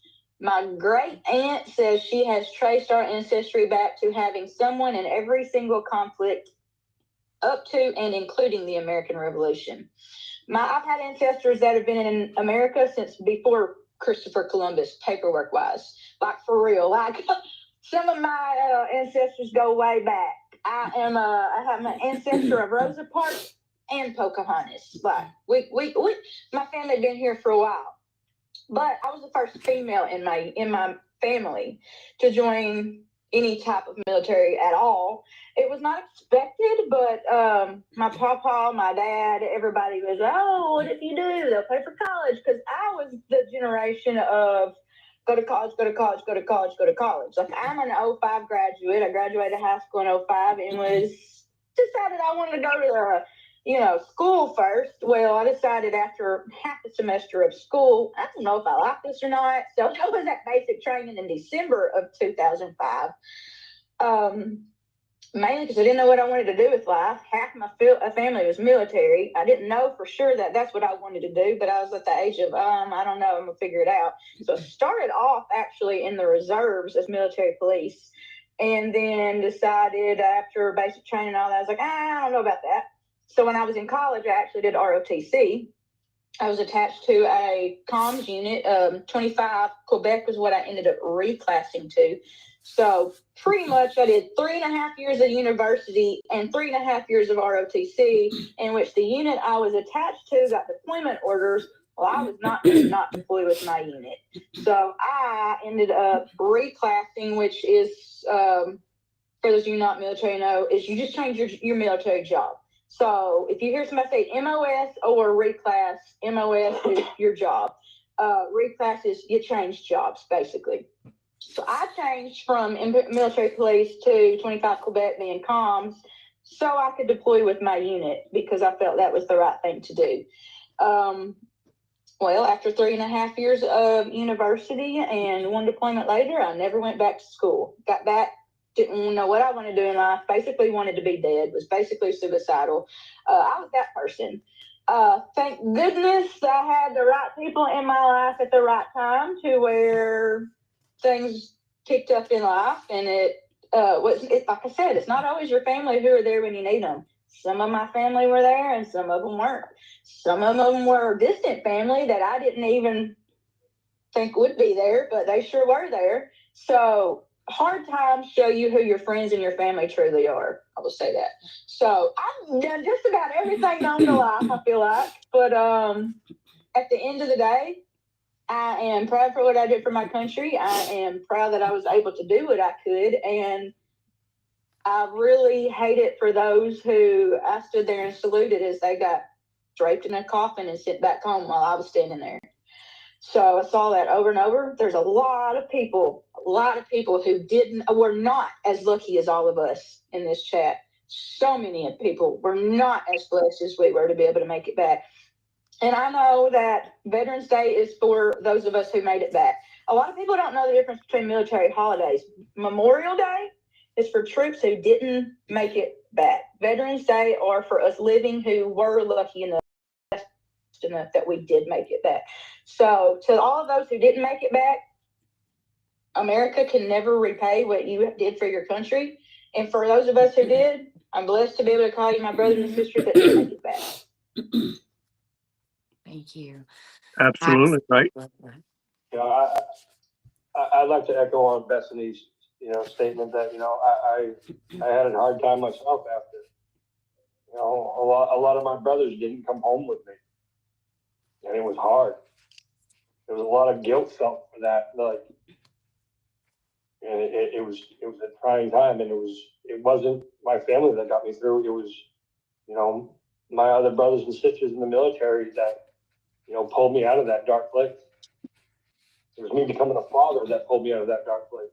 My great aunt says she has traced our ancestry back to having someone in every single conflict up to and including the American Revolution. I've had ancestors that have been in America since before Christopher Columbus, paperwork wise, like for real. Like some of my ancestors go way back. I have an ancestor of Rosa Parks and Pocahontas. Like we my family been here for a while, but I was the first female in my family to join any type of military at all. It was not expected, but my papa, my dad, everybody was, oh, what if you do? They'll pay for college, because I was the generation of go to college, go to college, go to college, go to college. Like I'm an 05 graduate. I graduated high school in 05 and was decided I wanted to go to school first. Well, I decided after half a semester of school, I don't know if I like this or not. So I was at basic training in December of 2005. Mainly because I didn't know what I wanted to do with life. Half my family was military. I didn't know for sure that that's what I wanted to do, but I was at the age of, I don't know, I'm going to figure it out. So I started off actually in the reserves as military police, and then decided after basic training and all that, I was like, I don't know about that. So when I was in college, I actually did ROTC. I was attached to a comms unit. 25 Quebec was what I ended up reclassing to. So pretty much I did 3.5 years of university and 3.5 years of ROTC, in which the unit I was attached to got deployment orders. Well, I was not deployed with my unit. So I ended up reclassing, which is, for those of you not military know, is you just change your military job. So if you hear somebody say MOS or reclass, MOS is your job. Reclass is you change jobs, basically. So I changed from military police to 25 Quebec being comms so I could deploy with my unit because I felt that was the right thing to do. Well, after 3.5 years of university and one deployment later, I never went back to school. Got back, didn't know what I wanted to do in life, basically wanted to be dead, was basically suicidal. I was that person. Thank goodness I had the right people in my life at the right time to where things kicked up in life, and it like I said, it's not always your family who are there when you need them. Some of my family were there and some of them weren't. Some of them were distant family that I didn't even think would be there, but they sure were there. So hard times show you who your friends and your family truly are. I will say that. So I've done just about everything known to life, I feel like. But at the end of the day, I am proud for what I did for my country. I am proud that I was able to do what I could. And I really hate it for those who I stood there and saluted as they got draped in a coffin and sent back home while I was standing there. So I saw that over and over. There's a lot of people who were not as lucky as all of us in this chat. So many people were not as blessed as we were to be able to make it back. And I know that Veterans Day is for those of us who made it back. A lot of people don't know the difference between military holidays. Memorial Day is for troops who didn't make it back. Veterans Day are for us living who were lucky enough that we did make it back. So to all of those who didn't make it back, America can never repay what you did for your country. And for those of us who did, I'm blessed to be able to call you my brothers and sisters that did make it back. Thank you. Absolutely, right? You know, I'd like to echo on Bethany's, statement that, I had a hard time myself after. A lot of my brothers didn't come home with me. And it was hard. There was a lot of guilt felt for that. And it was a trying time, and it wasn't my family that got me through. It was, my other brothers and sisters in the military that, pulled me out of that dark place. It was me becoming a father that pulled me out of that dark place.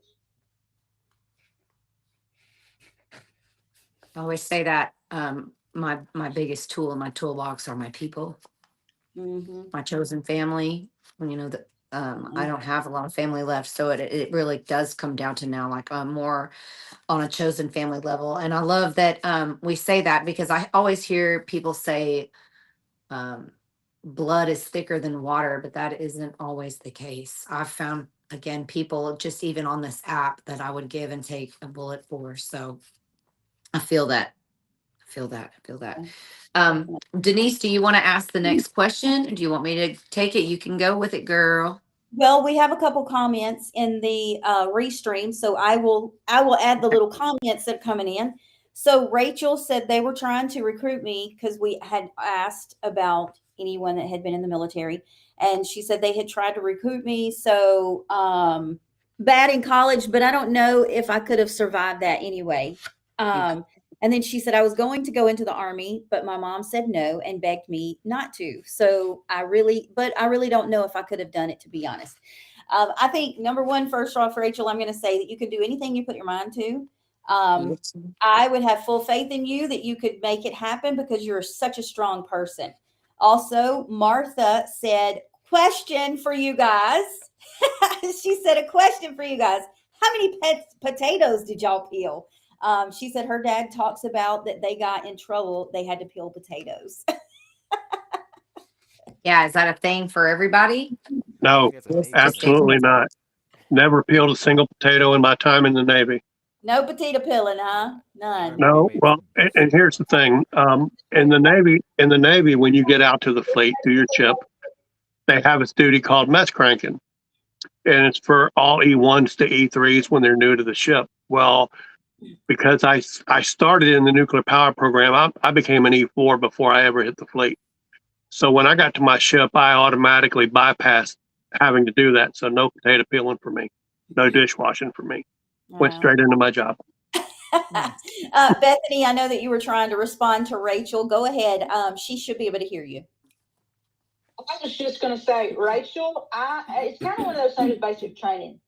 I always say that my biggest tool in my toolbox are my people, my chosen family. That I don't have a lot of family left, so it really does come down to now, like more on a chosen family level. And I love that we say that, because I always hear people say blood is thicker than water, but that isn't always the case. I've found, again, people just even on this app that I would give and take a bullet for. So I feel that. Denise, do you want to ask the next question? Do you want me to take it? You can go with it, girl. Well, we have a couple comments in the restream, so I will add the little comments that are coming in. So Rachel said they were trying to recruit me because we had asked about anyone that had been in the military, and she said they had tried to recruit me. So bad in college, but I don't know if I could have survived that anyway. And then she said I was going to go into the Army, but my mom said no and begged me not to. So I really don't know if I could have done it, to be honest. I think number one, first off, Rachel, I'm going to say that you can do anything you put your mind to. I would have full faith in you that you could make it happen because you're such a strong person. Also, Martha said, question for you guys. She said, a question for you guys. How many potatoes did y'all peel? She said her dad talks about that they got in trouble. They had to peel potatoes. Yeah. Is that a thing for everybody? No, absolutely not. Never peeled a single potato in my time in the Navy. No potato peeling, huh? None. No. Well, and here's the thing. In the Navy, when you get out to the fleet to your ship, they have a duty called mess cranking. And it's for all E1s to E3s when they're new to the ship. Well, because I started in the nuclear power program, I became an E4 before I ever hit the fleet. So when I got to my ship, I automatically bypassed having to do that. So no potato peeling for me, no dishwashing for me. Went straight into my job. Bethany, I know that you were trying to respond to Rachel. Go ahead. She should be able to hear you. I was just going to say, Rachel, it's kind of one of those things with basic training.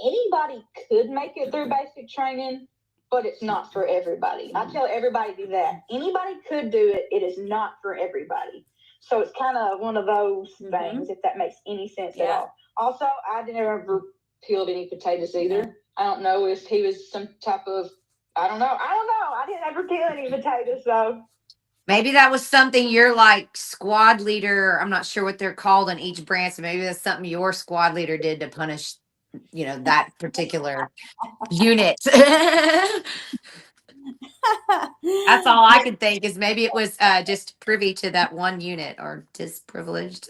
Anybody could make it through basic training, but it's not for everybody. I tell everybody to do that. Anybody could do it. It is not for everybody. So it's kind of one of those things, if that makes any sense at all. Also, I never peeled any potatoes either. I don't know if he was some type of, I don't know. I didn't ever peel any potatoes, though. Maybe that was something your like squad leader, I'm not sure what they're called in each branch. So maybe that's something your squad leader did to punish, that particular unit. That's all I could think is maybe it was just privy to that one unit or disprivileged.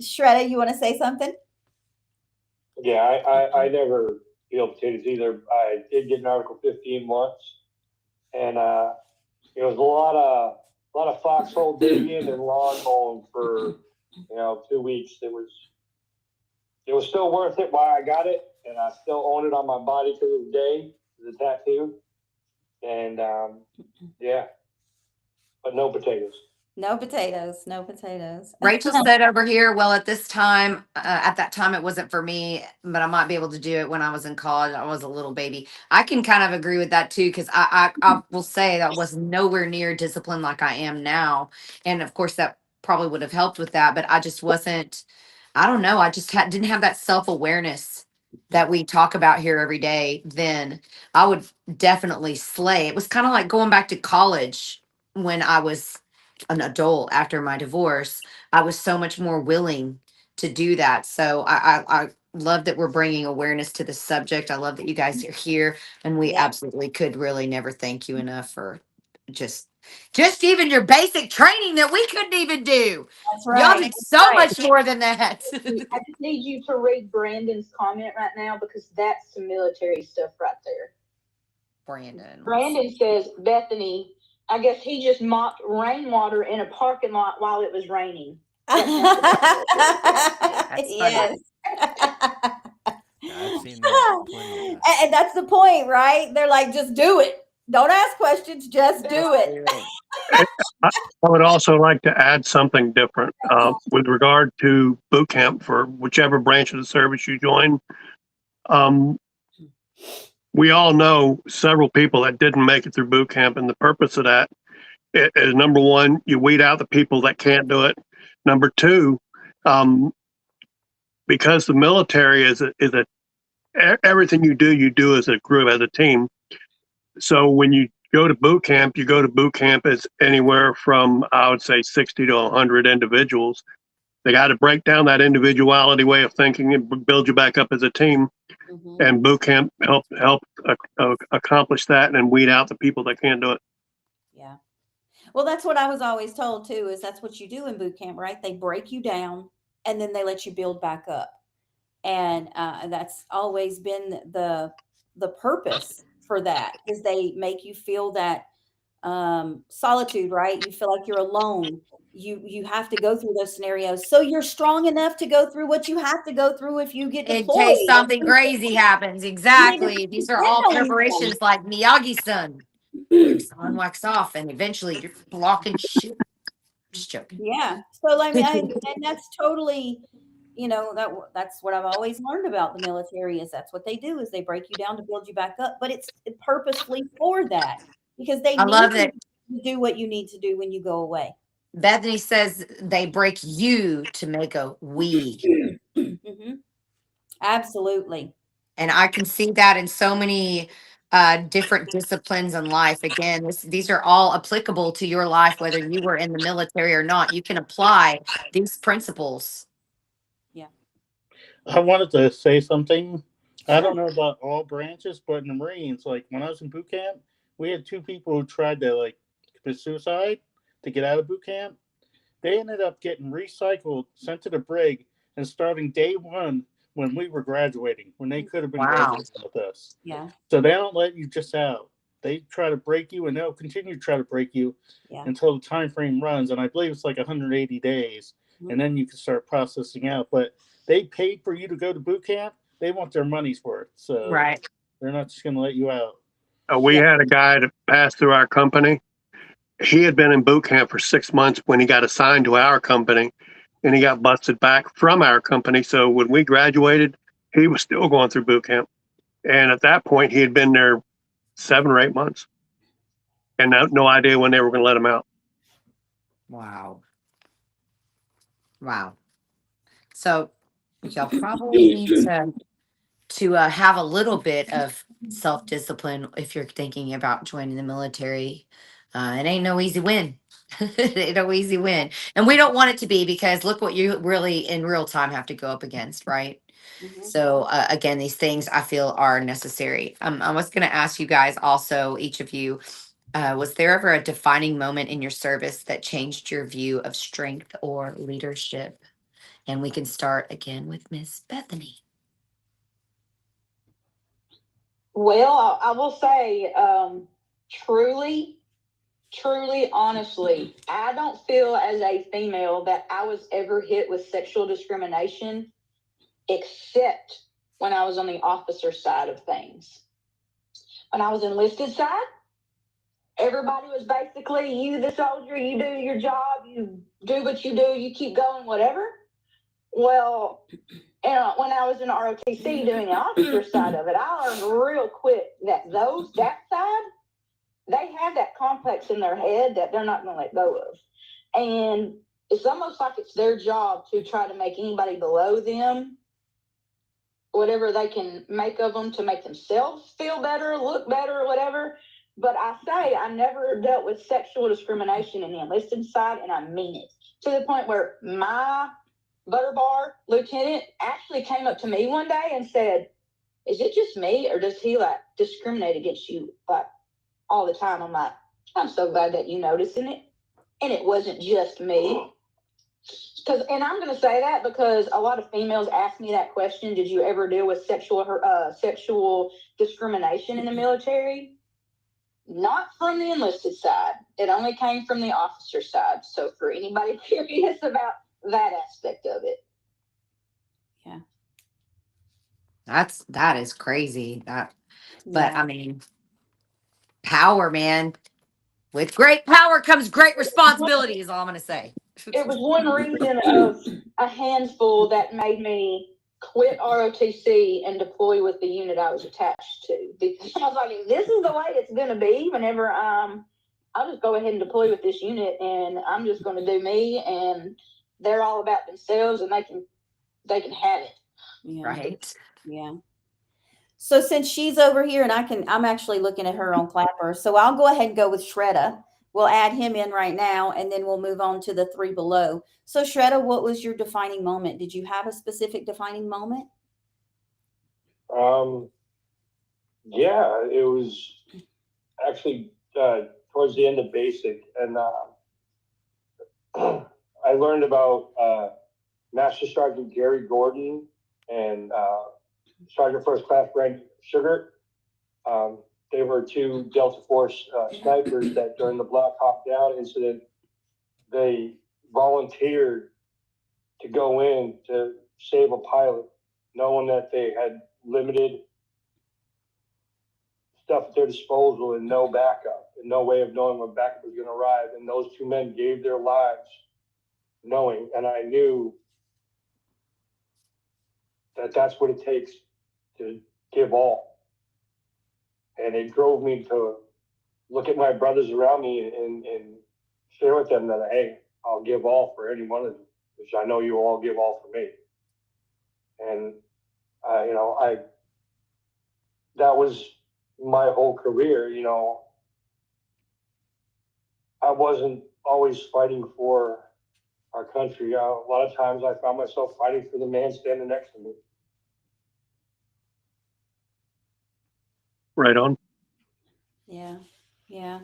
Shredda, you want to say something? Yeah, I never peeled potatoes either. I did get an Article 15 once, and it was a lot of foxhole digging and lawn mowing for 2 weeks. It was still worth it while I got it, and I still own it on my body to this day, the tattoo. And but no potatoes. No potatoes. Rachel said over here, well, at that time, it wasn't for me, but I might be able to do it when I was in college. I was a little baby. I can kind of agree with that too, because I will say that I was nowhere near disciplined like I am now. And of course, that probably would have helped with that, but I just wasn't, I don't know. I just didn't have that self-awareness that we talk about here every day, then I would definitely slay. It was kind of like going back to college when I was an adult after my divorce. I was so much more willing to do that. So I love that we're bringing awareness to the subject. I love that you guys are here, and we Yeah. absolutely could really never thank you enough for just even your basic training that we couldn't even do. That's Y'all right. did so Right. much more than that. I just need you to read Brandon's comment right now because that's some military stuff right there. Brandon. Brandon says, Bethany, I guess he just mopped rainwater in a parking lot while it was raining. Yes. I've seen that plenty of times. And that's the point, right? They're like, just do it. Don't ask questions, just do it. I would also like to add something different with regard to boot camp for whichever branch of the service you join. We all know several people that didn't make it through boot camp, and the purpose of that is, number one, you weed out the people that can't do it. Number two, because the military is everything you do as a group, as a team. So when you go to boot camp as anywhere from, I would say, 60 to 100 individuals. They got to break down that individuality way of thinking and build you back up as a team. Mhm. And boot camp help accomplish that and weed out the people that can't do it. Yeah. Well, that's what I was always told too, is that's what you do in boot camp, right? They break you down and then they let you build back up. And that's always been the purpose for that, is they make you feel that solitude, right? You feel like you're alone. You have to go through those scenarios, so you're strong enough to go through what you have to go through if you get In deployed. case something crazy happens. Exactly. These are all depend on preparations like Miyagi-san. Wax on, wax off, and eventually you're blocking shit. Just joking. Yeah. So I mean, and that's totally, that's what I've always learned about the military, is that's what they do, is they break you down to build you back up, but it's purposefully for that, because they I need love you it. to do what you need to do when you go away. Bethany says they break you to make a we. Hmm. Absolutely. And I can see that in so many different disciplines in life. Again, these are all applicable to your life, whether you were in the military or not. You can apply these principles. Yeah. I wanted to say something. I don't know about all branches, but in the Marines, like when I was in boot camp, we had two people who tried to commit suicide to get out of boot camp. They ended up getting recycled, sent to the brig, and starting day one when we were graduating, when they could have been graduating with us. Yeah. So they don't let you just out. They try to break you, and they'll continue to try to break you until the time frame runs. And I believe it's like 180 days, and then you can start processing out. But they paid for you to go to boot camp. They want their money's worth. So they're not just going to let you out. We had a guy that passed through our company. He had been in boot camp for 6 months when he got assigned to our company, and he got busted back from our company. So when we graduated, he was still going through boot camp. And at that point, he had been there 7 or 8 months and no idea when they were going to let him out. Wow. So y'all probably need to have a little bit of self-discipline if you're thinking about joining the military. It ain't no easy win. It ain't no easy win. And we don't want it to be, because look what you really in real time have to go up against, right? Mhm. So again, these things I feel are necessary. I was going to ask you guys also, each of you, was there ever a defining moment in your service that changed your view of strength or leadership? And we can start again with Miss Bethany. Well, I will say, truly, honestly, I don't feel as a female that I was ever hit with sexual discrimination, except when I was on the officer side of things. When I was enlisted side, everybody was basically, you the soldier, you do your job, you do what you do, you keep going, whatever. Well, and when I was in ROTC doing the officer side of it, I learned real quick that that side, they have that complex in their head that they're not going to let go of. And it's almost like it's their job to try to make anybody below them whatever they can make of them to make themselves feel better, look better, or whatever. But I say I never dealt with sexual discrimination in the enlisted side, and I mean it. To the point where my butter bar lieutenant actually came up to me one day and said, "Is it just me, or does he like discriminate against you like all the time?" I'm like, "I'm so glad that you noticing it." And it wasn't just me. And I'm going to say that because a lot of females ask me that question: did you ever deal with sexual discrimination in the military? Not from the enlisted side. It only came from the officer side. So for anybody curious about that aspect of it. Yeah. That is crazy. But Yeah. I mean, power, man. With great power comes great responsibility, is all I'm gonna say. It was one reason of a handful that made me quit ROTC and deploy with the unit I was attached to. Because I was like, this is the way it's going to be whenever I'll just go ahead and deploy with this unit, and I'm just going to do me, and they're all about themselves, and they can have it. Yeah. Right. Yeah. So since she's over here and I'm actually looking at her on Clapper. So I'll go ahead and go with Shredda. We'll add him in right now, and then we'll move on to the three below. So Shredda, what was your defining moment? Did you have a specific defining moment? Yeah, it was actually towards the end of basic, and I learned about Master Sergeant Gary Gordon and Sergeant First Class Brent Sugar. They were two Delta Force snipers that during the Black Hawk Down incident, they volunteered to go in to save a pilot, knowing that they had limited stuff at their disposal and no backup, and no way of knowing when backup was going to arrive. And those two men gave their lives knowing, and I knew that that's what it takes to give all. And it drove me to look at my brothers around me and share with them that, hey, I'll give all for any one of you, which I know you all give all for me. And, that was my whole career. I wasn't always fighting for our country. A lot of times I found myself fighting for the man standing next to me. Right on. Yeah. Yeah.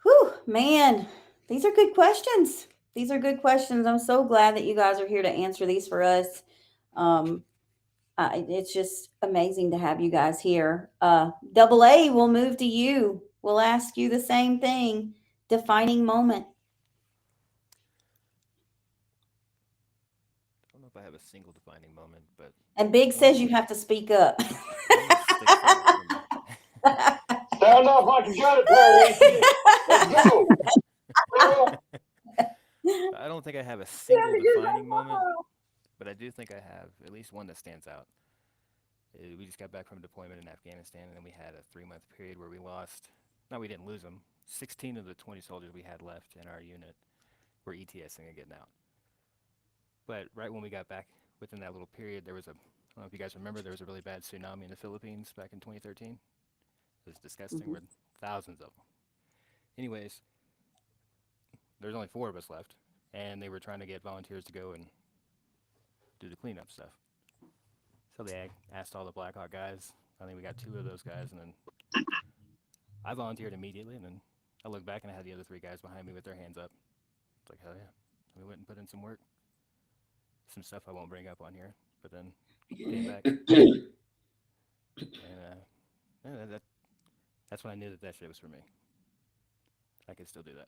Whew, man, these are good questions. These are good questions. I'm so glad that you guys are here to answer these for us. It's just amazing to have you guys here. Double A, we'll move to you. We'll ask you the same thing. Defining moment. I don't know if I have a single defining moment, but And Big says you have to speak up. Sound off like you got it, Perry. Let's go. I don't think I have a single defining moment, but I do think I have at least one that stands out. We just got back from deployment in Afghanistan, and then we had a 3-month period where we lost. No, we didn't lose them. 16 of the 20 soldiers we had left in our unit were ETSing and getting out. But right when we got back within that little period, there was I don't know if you guys remember, there was a really bad tsunami in the Philippines back in 2013. It was disgusting. With thousands of them. Anyways, there's only 4 of us left, and they were trying to get volunteers to go and do the cleanup stuff. So they asked all the Black Hawk guys. I think we got 2 of those guys, and then I volunteered immediately, and then I looked back and I had the other 3 guys behind me with their hands up. It's like, hell yeah. We went and put in some work. Some stuff I won't bring up on here, but then came back. And that's when I knew that shit was for me. I could still do that.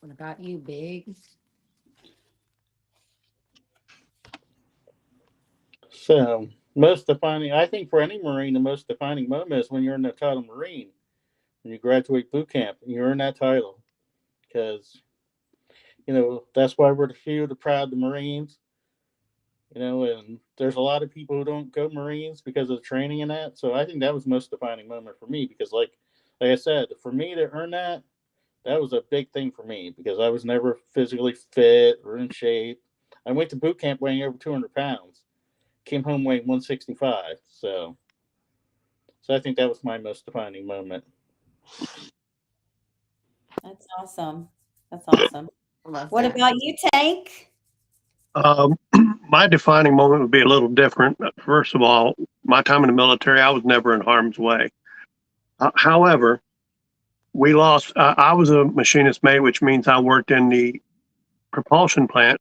What about you, Big? So, I think for any Marine, the most defining moment is when you're in the title Marine, when you graduate boot camp and you earn that title. Because, that's why we're the few, the proud, the Marines. And there's a lot of people who don't go Marines because of the training and that. So I think that was the most defining moment for me because, like I said, for me to earn that That was a big thing for me because I was never physically fit or in shape. I went to boot camp weighing over 200 pounds, came home weighing 165. So I think that was my most defining moment. That's awesome. That's awesome. Love What that. about you, Tank? My defining moment would be a little different. First of all, my time in the military, I was never in harm's way. However, we lost. I was a machinist mate, which means I worked in the propulsion plant,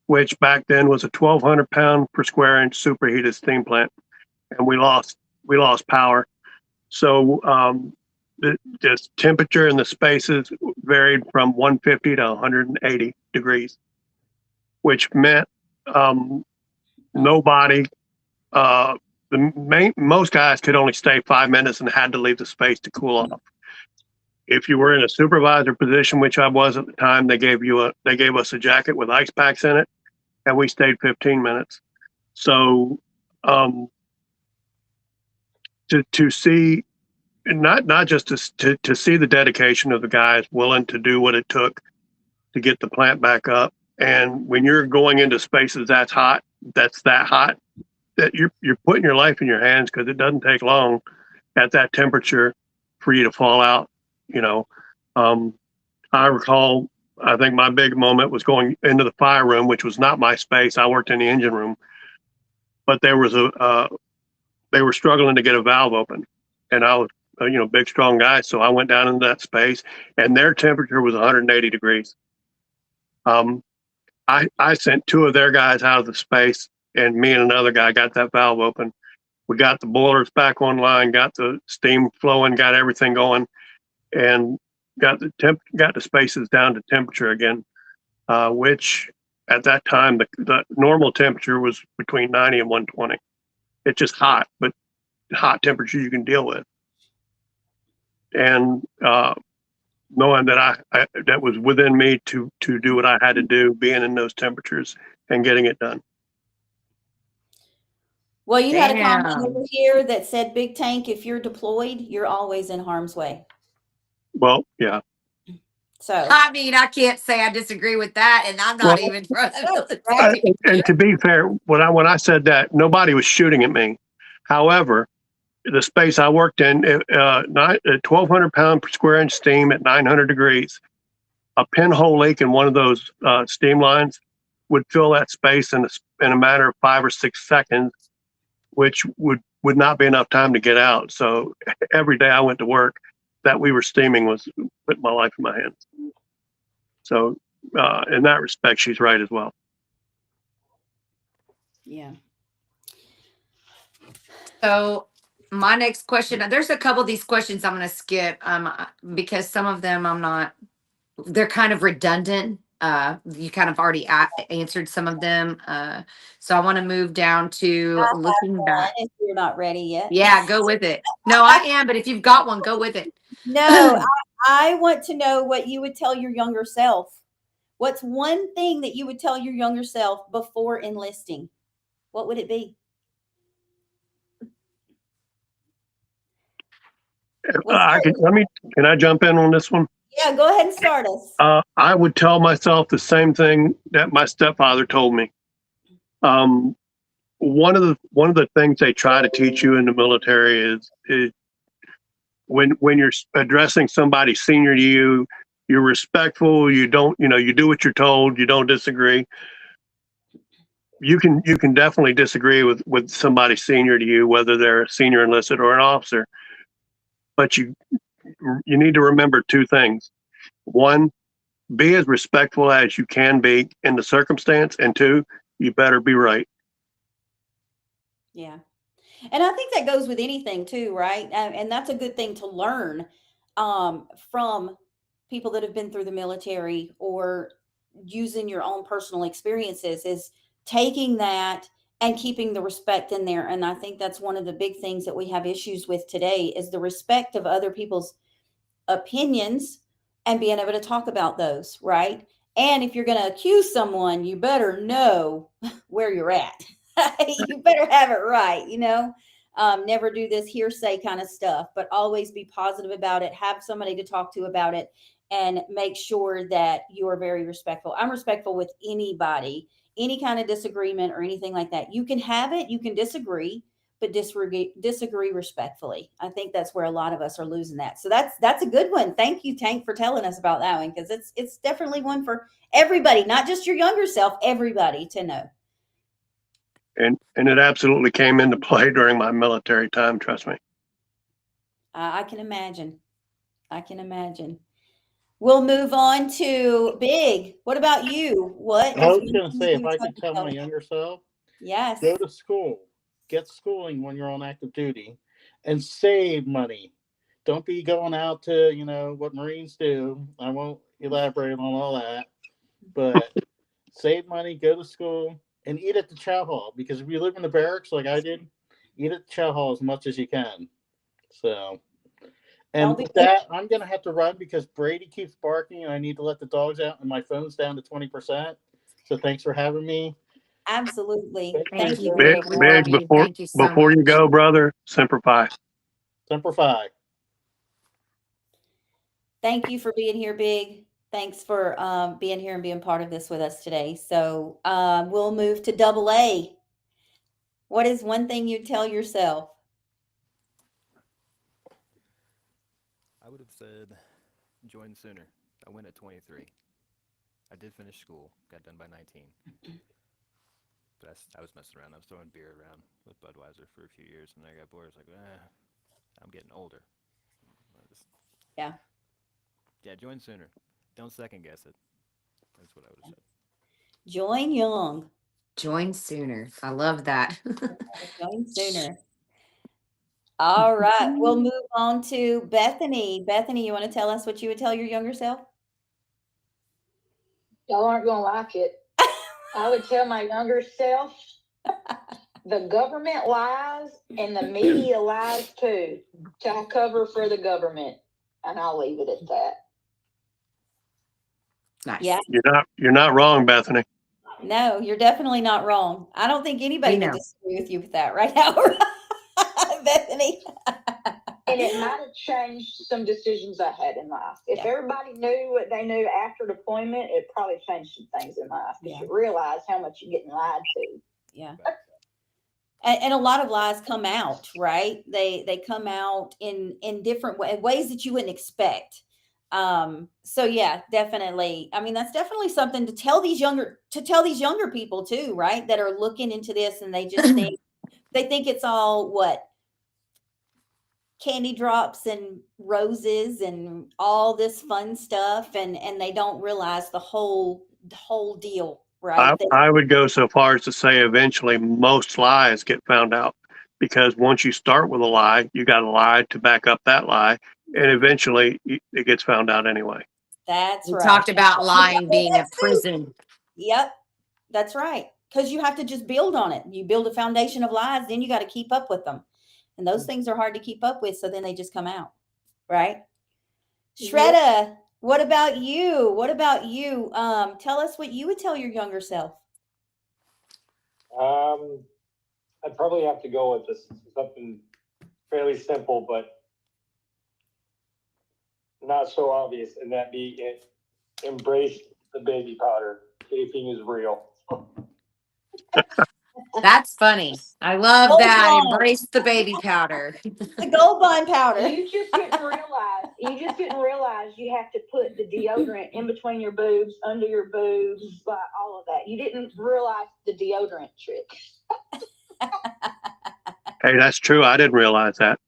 which back then was a 1,200 pound per square inch superheated steam plant, and we lost power. So the temperature in the spaces varied from 150 to 180 degrees, which meant nobody. Most guys could only stay 5 minutes and had to leave the space to cool off. If you were in a supervisor position, which I was at the time, they gave us a jacket with ice packs in it, and we stayed 15 minutes. So to see, not just to see the dedication of the guys willing to do what it took to get the plant back up, and when you're going into spaces that's hot, that you're putting your life in your hands, because it doesn't take long at that temperature for you to fall out. I recall, I think my big moment was going into the fire room, which was not my space. I worked in the engine room, but there was they were struggling to get a valve open, and I was, big, strong guy. So I went down into that space, and their temperature was 180 degrees. I sent two of their guys out of the space, and me and another guy got that valve open. We got the boilers back online, got the steam flowing, got everything going, and got the spaces down to temperature again, which at that time the normal temperature was between 90 and 120. It's just hot, but hot temperature you can deal with. And knowing that that was within me to do what I had to do, being in those temperatures and getting it done. Well, you had a comment Damn. over here that said, Big Tank, if you're deployed, you're always in harm's way. Well, yeah. So, I mean, I can't say I disagree with that, and I'm not even from the military. And to be fair, when I said that, nobody was shooting at me. However, the space I worked in, 1,200 pound per square inch steam at 900 degrees, a pinhole leak in one of those steam lines would fill that space in a matter of 5 or 6 seconds, which would not be enough time to get out. So every day I went to work, that we were steaming was putting my life in my hands. So in that respect, she's right as well. yeah. So my next question, there's a couple of these questions I'm going to skip because some of them they're kind of redundant. You kind of already answered some of them. So I want to move down to looking back. If you're not ready yet. Yeah, go with it. No, I am, but if you've got one, go with it. No, I want to know what you would tell your younger self. What's one thing that you would tell your younger self before enlisting? What would it be? Can I jump in on this one? Yeah, go ahead and start us. I would tell myself the same thing that my stepfather told me. One of the things they try to teach you in the military is when you're addressing somebody senior to you, you're respectful. You don't, you do what you're told. You don't disagree. You can definitely disagree with somebody senior to you, whether they're a senior enlisted or an officer. But you need to remember two things. One, be as respectful as you can be in the circumstance. And two, you better be right. Yeah. And I think that goes with anything too, right? And that's a good thing to learn from people that have been through the military, or using your own personal experiences, is taking that and keeping the respect in there. And I think that's one of the big things that we have issues with today, is the respect of other people's opinions and being able to talk about those, right? And if you're going to accuse someone, you better know where you're at. You better have it right, never do this hearsay kind of stuff, but always be positive about it. Have somebody to talk to about it, and make sure that you are very respectful. I'm respectful with anybody, any kind of disagreement or anything like that. You can have it, you can disagree, but disagree respectfully. I think that's where a lot of us are losing that. So that's a good one. Thank you, Tank, for telling us about that one, because it's definitely one for everybody, not just your younger self, everybody to know. And it absolutely came into play during my military time, trust me. I can imagine. I can imagine. We'll move on to Big. What about you? What I is was going to say, if I could tell my yourself? younger self, Yes. go to school, get schooling when you're on active duty, and save money. Don't be going out to, what Marines do. I won't elaborate on all that, but save money, go to school, and eat at the chow hall. Because if you live in the barracks like I did, eat at the chow hall as much as you can. So, and with that, I'm going to have to run because Brady keeps barking and I need to let the dogs out and my phone's down to 20%. So thanks for having me. Absolutely. Thank you, Big, Big. We love you. before Thank you so before you much. go, brother, Semper Fi. Semper Fi. Thank you for being here, Big. Thanks for being here and being part of this with us today. So we'll move to Double A. What is one thing you'd tell yourself? I would have said join sooner. I went at 23. I did finish school, got done by 19. But I was messing around. I was throwing beer around with Budweiser for a few years, and I got bored. I was like, I'm getting older. Yeah. Yeah, join sooner. Don't second guess it. That's what I would have said. Join young. Join sooner. I love that. Join sooner. All right. We'll move on to Bethany. Bethany, you want to tell us what you would tell your younger self? Y'all aren't going to like it. I would tell my younger self, the government lies and the media lies too, to cover for the government. And I'll leave it at that. Nice. Yeah. You're not wrong, Bethany. No, you're definitely not wrong. I don't think anybody We would know. disagree with you with that right now, Bethany. And it might have changed some decisions I had in life. If Yeah. everybody knew what they knew after deployment, it probably changed some things in life. Yeah. You realize how much you're getting lied to. Yeah. And a lot of lies come out, right? They come out in different ways that you wouldn't expect. So yeah, definitely. I mean, that's definitely something to tell these younger people too, right? That are looking into this and they just think it's all what? Candy drops and roses and all this fun stuff, and they don't realize the whole deal, right? I would go so far as to say eventually most lies get found out, because once you start with a lie, you got a lie to back up that lie, and eventually it gets found out anyway. That's We right. talked about lying being a prison. Yep, that's right. Because you have to just build on it. You build a foundation of lies, then you got to keep up with them. And those things are hard to keep up with, so then they just come out, right? Shredda, what about you? What about you? Tell us what you would tell your younger self. I'd probably have to go with this something fairly simple, but not so obvious, and that be embrace the baby powder. Vaping is real. That's funny. I love Gold that. bond. Embrace the baby powder. The Gold Bond powder. You just didn't realize you have to put the deodorant in between your boobs, under your boobs, all of that. You didn't realize the deodorant trick. Hey, that's true. I didn't realize that.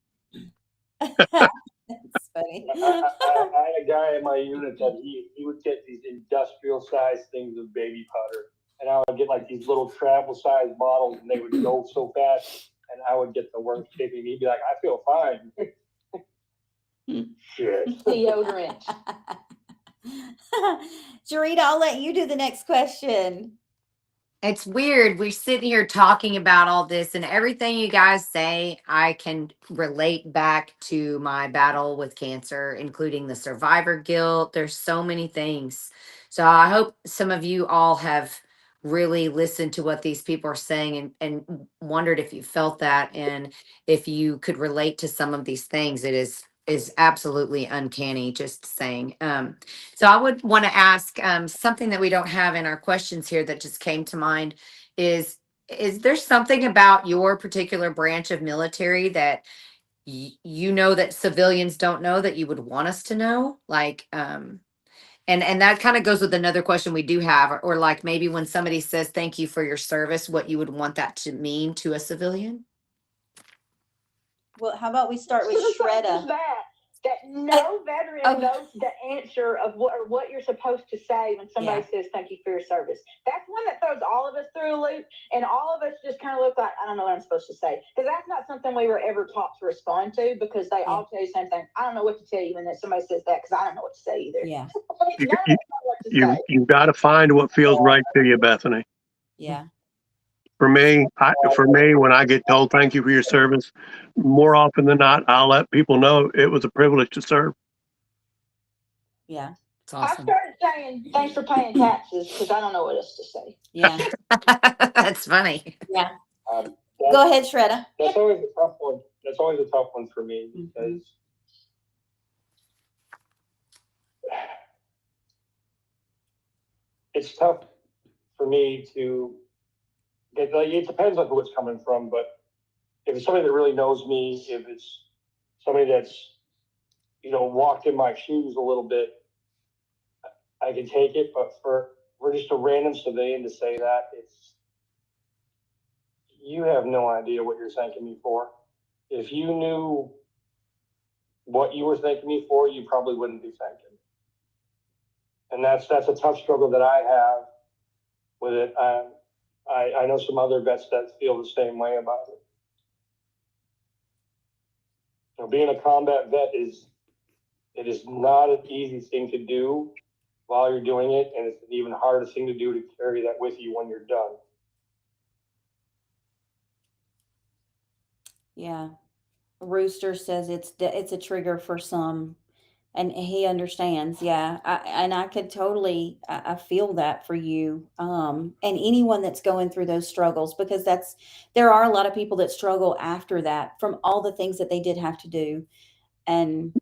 That's funny. I had a guy in my unit that he would get these industrial sized things of baby powder, and I would get like these little travel sized bottles, and they would go so fast, and I would get the worst kicking. He'd be like, "I feel fine." Shit. Deodorant. Jarita, I'll let you do the next question. It's weird. We're sitting here talking about all this, and everything you guys say, I can relate back to my battle with cancer, including the survivor guilt. There's so many things. So I hope some of you all have really listened to what these people are saying and wondered if you felt that and if you could relate to some of these things. It is is absolutely uncanny, just saying. So I would want to ask something that we don't have in our questions here that just came to mind is there something about your particular branch of military that you know that civilians don't know that you would want us to know? Like, and that kind of goes with another question we do have, or like maybe when somebody says thank you for your service, what you would want that to mean to a civilian? Well, how about we start with Shredda? That no veteran Oh. knows the answer of what you're supposed to say when somebody says thank you for your service. That's one that throws all of us through a loop, and all of us just kind of look like, I don't know what I'm supposed to say, because that's not something we were ever taught to respond to, because they all tell you the same thing. I don't know what to tell you when somebody says that, because I don't know what to say either. Yeah. You, None of us know what to say. you've got to find what feels right to you, Bethany. Yeah. For me, when I get told thank you for your service, more often than not, I'll let people know it was a privilege to serve. Yeah. It's I awesome. started saying thanks for paying taxes, because I don't know what else to say. Yeah. That's funny. Yeah. Um, Go ahead, Shredda. That's always a tough one. That's always a tough one for me, because it's tough for me to get, like, it depends on who it's coming from, but if it's somebody that really knows me, if it's somebody that's, walked in my shoes a little bit, I can take it. But for just a random civilian to say that, you have no idea what you're thanking me for. If you knew what you were thanking me for, you probably wouldn't be thanking. And that's a tough struggle that I have with it. I know some other vets that feel the same way about it. Being a combat vet is not an easy thing to do while you're doing it, and it's an even harder thing to do to carry that with you when you're done. Yeah. Rooster says it's a trigger for some, and he understands. Yeah. I could totally, I feel that for you. And anyone that's going through those struggles, because there are a lot of people that struggle after that from all the things that they did have to do. And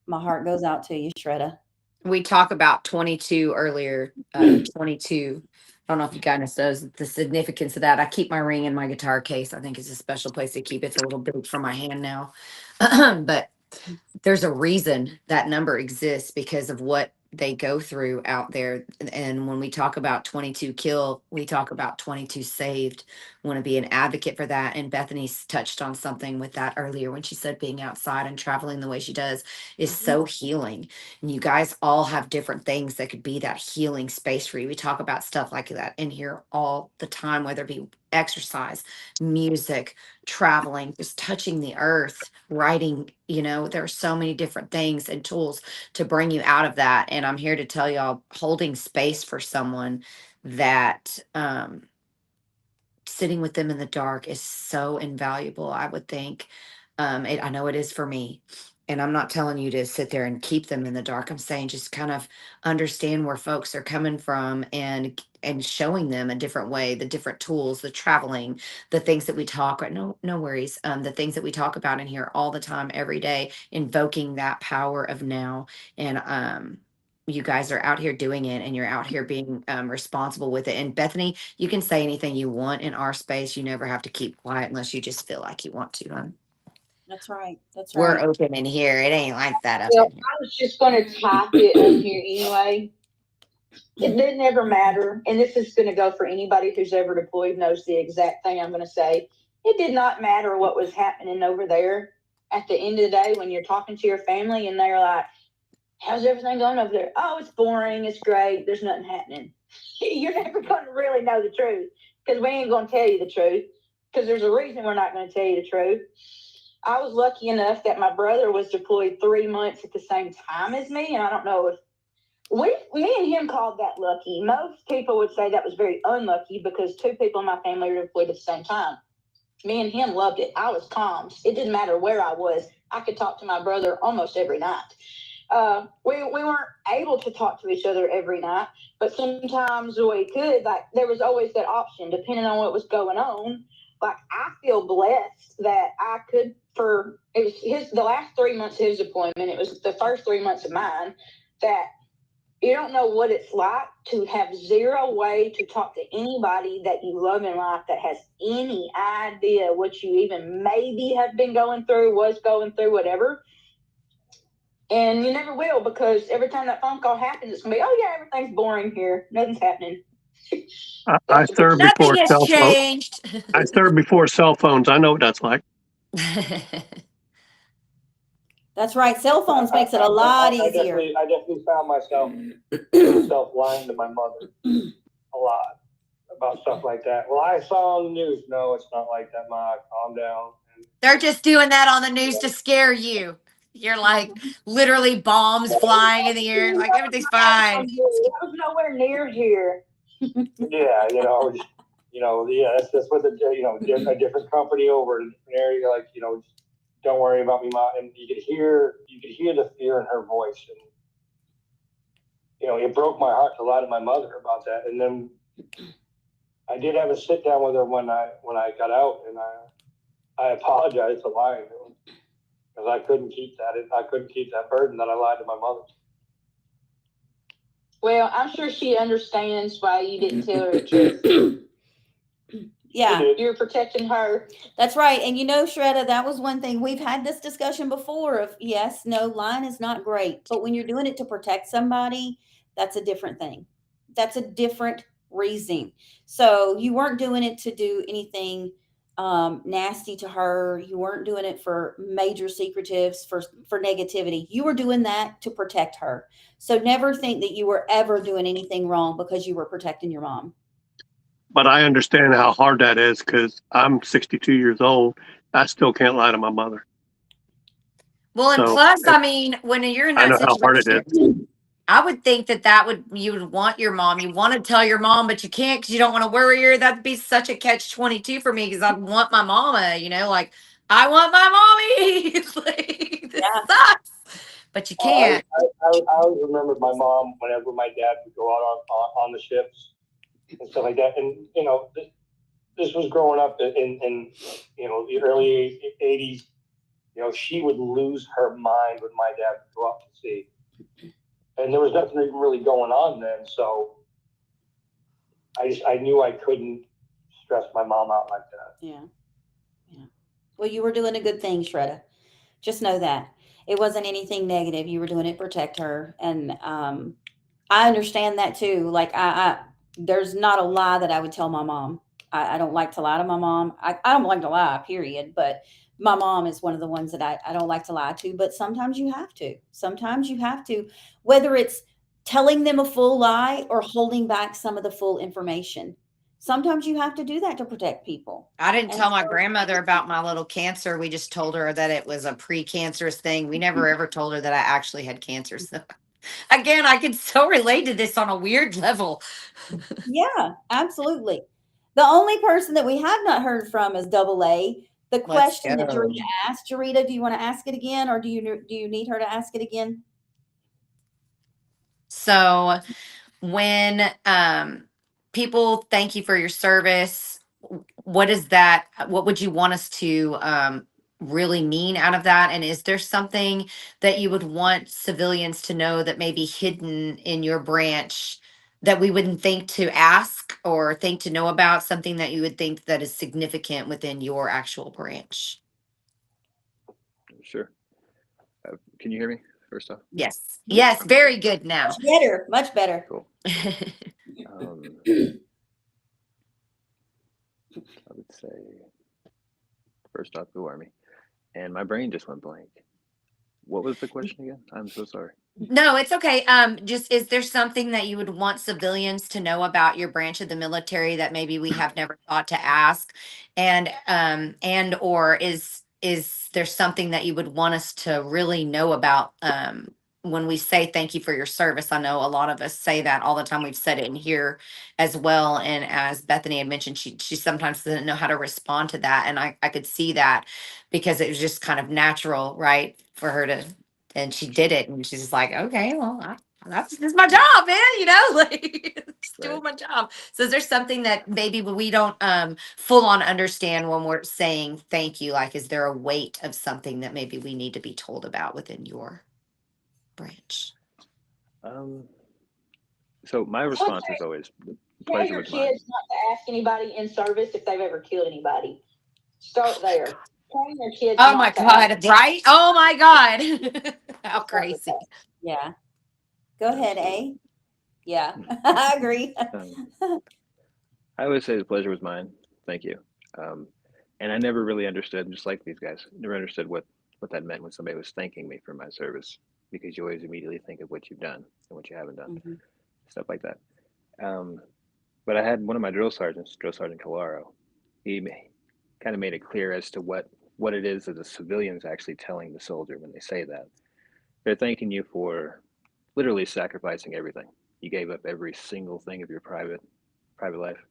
my heart goes out to you, Shredda. We talked about 22 earlier. 22. I don't know if you guys know the significance of that. I keep my ring in my guitar case. I think it's a special place to keep it. It's a little big for my hand now. But there's a reason that number exists, because of what they go through out there. And when we talk about 22 kill, we talk about 22 saved. Want to be an advocate for that. And Bethany's touched on something with that earlier when she said being outside and traveling the way she does is so healing. And you guys all have different things that could be that healing space for you. We talk about stuff like that in here all the time, whether it be exercise, music, traveling, just touching the earth, writing. There are so many different things and tools to bring you out of that. And I'm here to tell y'all, holding space for someone that sitting with them in the dark is so invaluable, I would think. I know it is for me. And I'm not telling you to sit there and keep them in the dark. I'm saying just kind of understand where folks are coming from and showing them a different way, the different tools, the traveling, the things that we talk. No worries. The things that we talk about in here all the time, every day, invoking that power of now. And you guys are out here doing it, and you're out here being responsible with it. And Bethany, you can say anything you want in our space. You never have to keep quiet unless you just feel like you want to. That's right. That's We're right. open in here. It ain't like that up Well, in here. I was just going to type it in here anyway. It didn't ever matter. And this is going to go for anybody who's ever deployed, knows the exact thing I'm going to say. It did not matter what was happening over there. At the end of the day, when you're talking to your family and they're like, how's everything going over there? Oh, it's boring. It's great. There's nothing happening. You're never going to really know the truth, because we ain't going to tell you the truth, because there's a reason we're not going to tell you the truth. I was lucky enough that my brother was deployed 3 months at the same time as me. And I don't know if me and him called that lucky. Most people would say that was very unlucky, because 2 people in my family were deployed at the same time. Me and him loved it. I was calm. It didn't matter where I was. I could talk to my brother almost every night. We weren't able to talk to each other every night, but sometimes we could. Like, there was always that option, depending on what was going on. Like, I feel blessed that I could the last 3 months of his deployment, it was the first 3 months of mine, that you don't know what it's like to have zero way to talk to anybody that you love in life that has any idea what you even maybe have been going through, was going through, whatever. And you never will, because every time that phone call happens, it's gonna be, oh yeah, everything's boring here. Nothing's happening. I served Nothing before has cell phone. changed. I served before cell phones. I know what that's like. That's right. Cell phones makes it a lot easier. I definitely found myself lying to my mother a lot about stuff like that. Well, I saw on the news. No, it's not like that, Ma. Calm down. They're just doing that on the news to scare you. You're like literally bombs flying in the air, like everything's fine. It was nowhere near here. Yeah, that's with a different company over in a different area. Like, don't worry about me, Ma. And you could hear the fear in her voice, and it broke my heart to lie to my mother about that. And then I did have a sit down with her when I got out, and I apologized for lying to her because I couldn't keep that burden that I lied to my mother. Well, I'm sure she understands why you didn't tell her the truth. Yeah, You're protecting her. that's right. And Shredda, that was one thing. We've had this discussion before of yes, no, lying is not great. But when you're doing it to protect somebody, that's a different thing. That's a different reason. So you weren't doing it to do anything nasty to her. You weren't doing it for major secretives, for negativity. You were doing that to protect her. So never think that you were ever doing anything wrong because you were protecting your mom. But I understand how hard that is because I'm 62 years old. I still can't lie to my mother. Well, and So, plus, I mean, when you're in I that know how hard it situation, is. I would think you would want your mom. You want to tell your mom, but you can't because you don't want to worry her. That'd be such a catch-22 for me because I'd want my mama, like I want my mommy. Like, this sucks. But you can't. I always remembered my mom whenever my dad would go out on the ships and stuff like that. And, this was growing up in the early 80s. She would lose her mind when my dad would go out to sea. And there was nothing even really going on then. So I knew I couldn't stress my mom out like that. Yeah. Well, you were doing a good thing, Shredda. Just know that. It wasn't anything negative. You were doing it to protect her. And I understand that too. Like there's not a lie that I would tell my mom. I don't like to lie to my mom. I don't like to lie, period. But my mom is one of the ones that I don't like to lie to. But sometimes you have to. Sometimes you have to, whether it's telling them a full lie or holding back some of the full information. Sometimes you have to do that to protect people. I didn't tell my grandmother about my little cancer. We just told her that it was a pre-cancerous thing. We never ever told her that I actually had cancer. So again, I can so relate to this on a weird level. Yeah, absolutely. The only person that we have not heard from is Double A. The question that Jarita asked, Jarita, do you want to ask it again, or do you need her to ask it again? So when people thank you for your service, what would you want us to really mean out of that? And is there something that you would want civilians to know that may be hidden in your branch that we wouldn't think to ask or think to know about, something that you would think that is significant within your actual branch? Sure. Can you hear me first off? Yes. Yes. Very good now. Much better. Much better. Cool. I would say, first off, the Army. And my brain just went blank. What was the question again? I'm so sorry. No, it's okay. Just is there something that you would want civilians to know about your branch of the military that maybe we have never thought to ask? And or is there something that you would want us to really know about when we say thank you for your service? I know a lot of us say that all the time. We've said it in here as well. And as Bethany had mentioned, she sometimes doesn't know how to respond to that. And I could see that because it was just kind of natural, right, for her to. And she did it, and she's just like, okay, well, This is my job, man, you know, like just doing Right. my job. So is there something that maybe we don't full on understand when we're saying thank you? Like, is there a weight of something that maybe we need to be told about within your branch? So my response is always the Tell pleasure your was mine. kids not to ask anybody in service if they've ever killed anybody. Start there. Train your kids. Oh not my to ask. God, right? Oh my God. How crazy. Yeah. Go ahead, A. Yeah, I agree. I always say the pleasure was mine. Thank you. And I never really understood, just like these guys, never understood what that meant when somebody was thanking me for my service, because you always immediately think of what you've done and what you haven't done, Mhm. stuff like that. But I had one of my drill sergeants, Drill Sergeant Calaro. He kind of made it clear as to what it is that the civilians actually telling the soldier when they say that. They're thanking you for literally sacrificing everything. You gave up every single thing of your private life.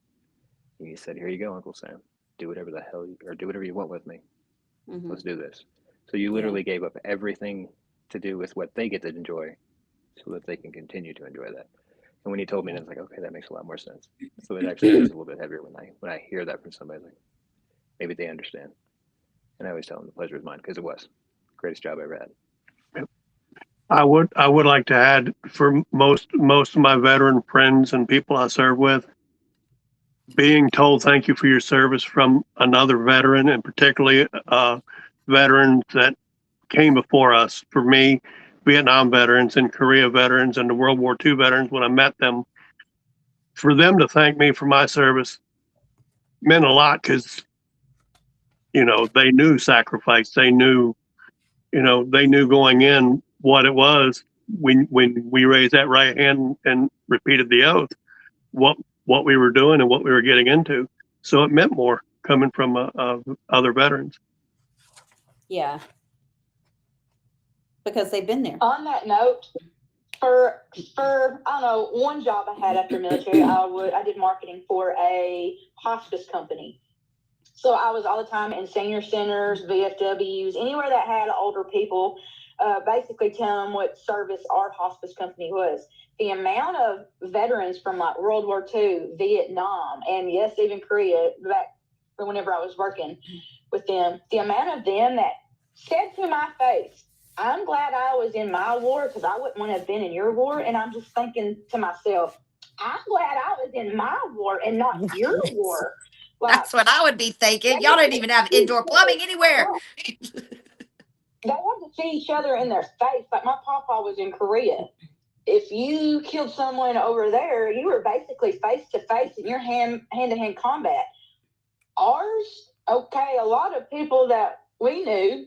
And you said, "Here you go, Uncle Sam. Do whatever the hell do whatever you want with me. Mhm. Let's do this." So you literally gave up everything to do with what they get to enjoy, so that they can continue to enjoy that. And when he told me that, I was like, okay, that makes a lot more sense. So it actually is a little bit heavier when I hear that from somebody. Like, maybe they understand. And I always tell them the pleasure is mine, because it was greatest job I ever had. I would like to add, for most of my veteran friends and people I serve with, being told thank you for your service from another veteran, and particularly veterans that came before us. For me, Vietnam veterans and Korea veterans and the World War II veterans, when I met them, for them to thank me for my service meant a lot, because they knew sacrifice. They knew going in what it was when we raised that right hand and repeated the oath, what we were doing and what we were getting into. So it meant more coming from other veterans. Yeah. Because they've been there. On that note, for I don't know, one job I had after military, I did marketing for a hospice company. So I was all the time in senior centers, VFWs, anywhere that had older people, basically tell them what service our hospice company was. The amount of veterans from like World War II, Vietnam, and yes, even Korea, back whenever I was working with them, the amount of them that said to my face, "I'm glad I was in my war, because I wouldn't want to have been in your war." And I'm just thinking to myself, I'm glad I was in my war and not your war. Like, That's what I would be thinking. Y'all don't even have indoor plumbing anywhere. they had to see each other in their face. Like, my papa was in Korea. If you killed someone over there, you were basically face to face in your hand to hand combat. Ours, okay, a lot of people that we knew,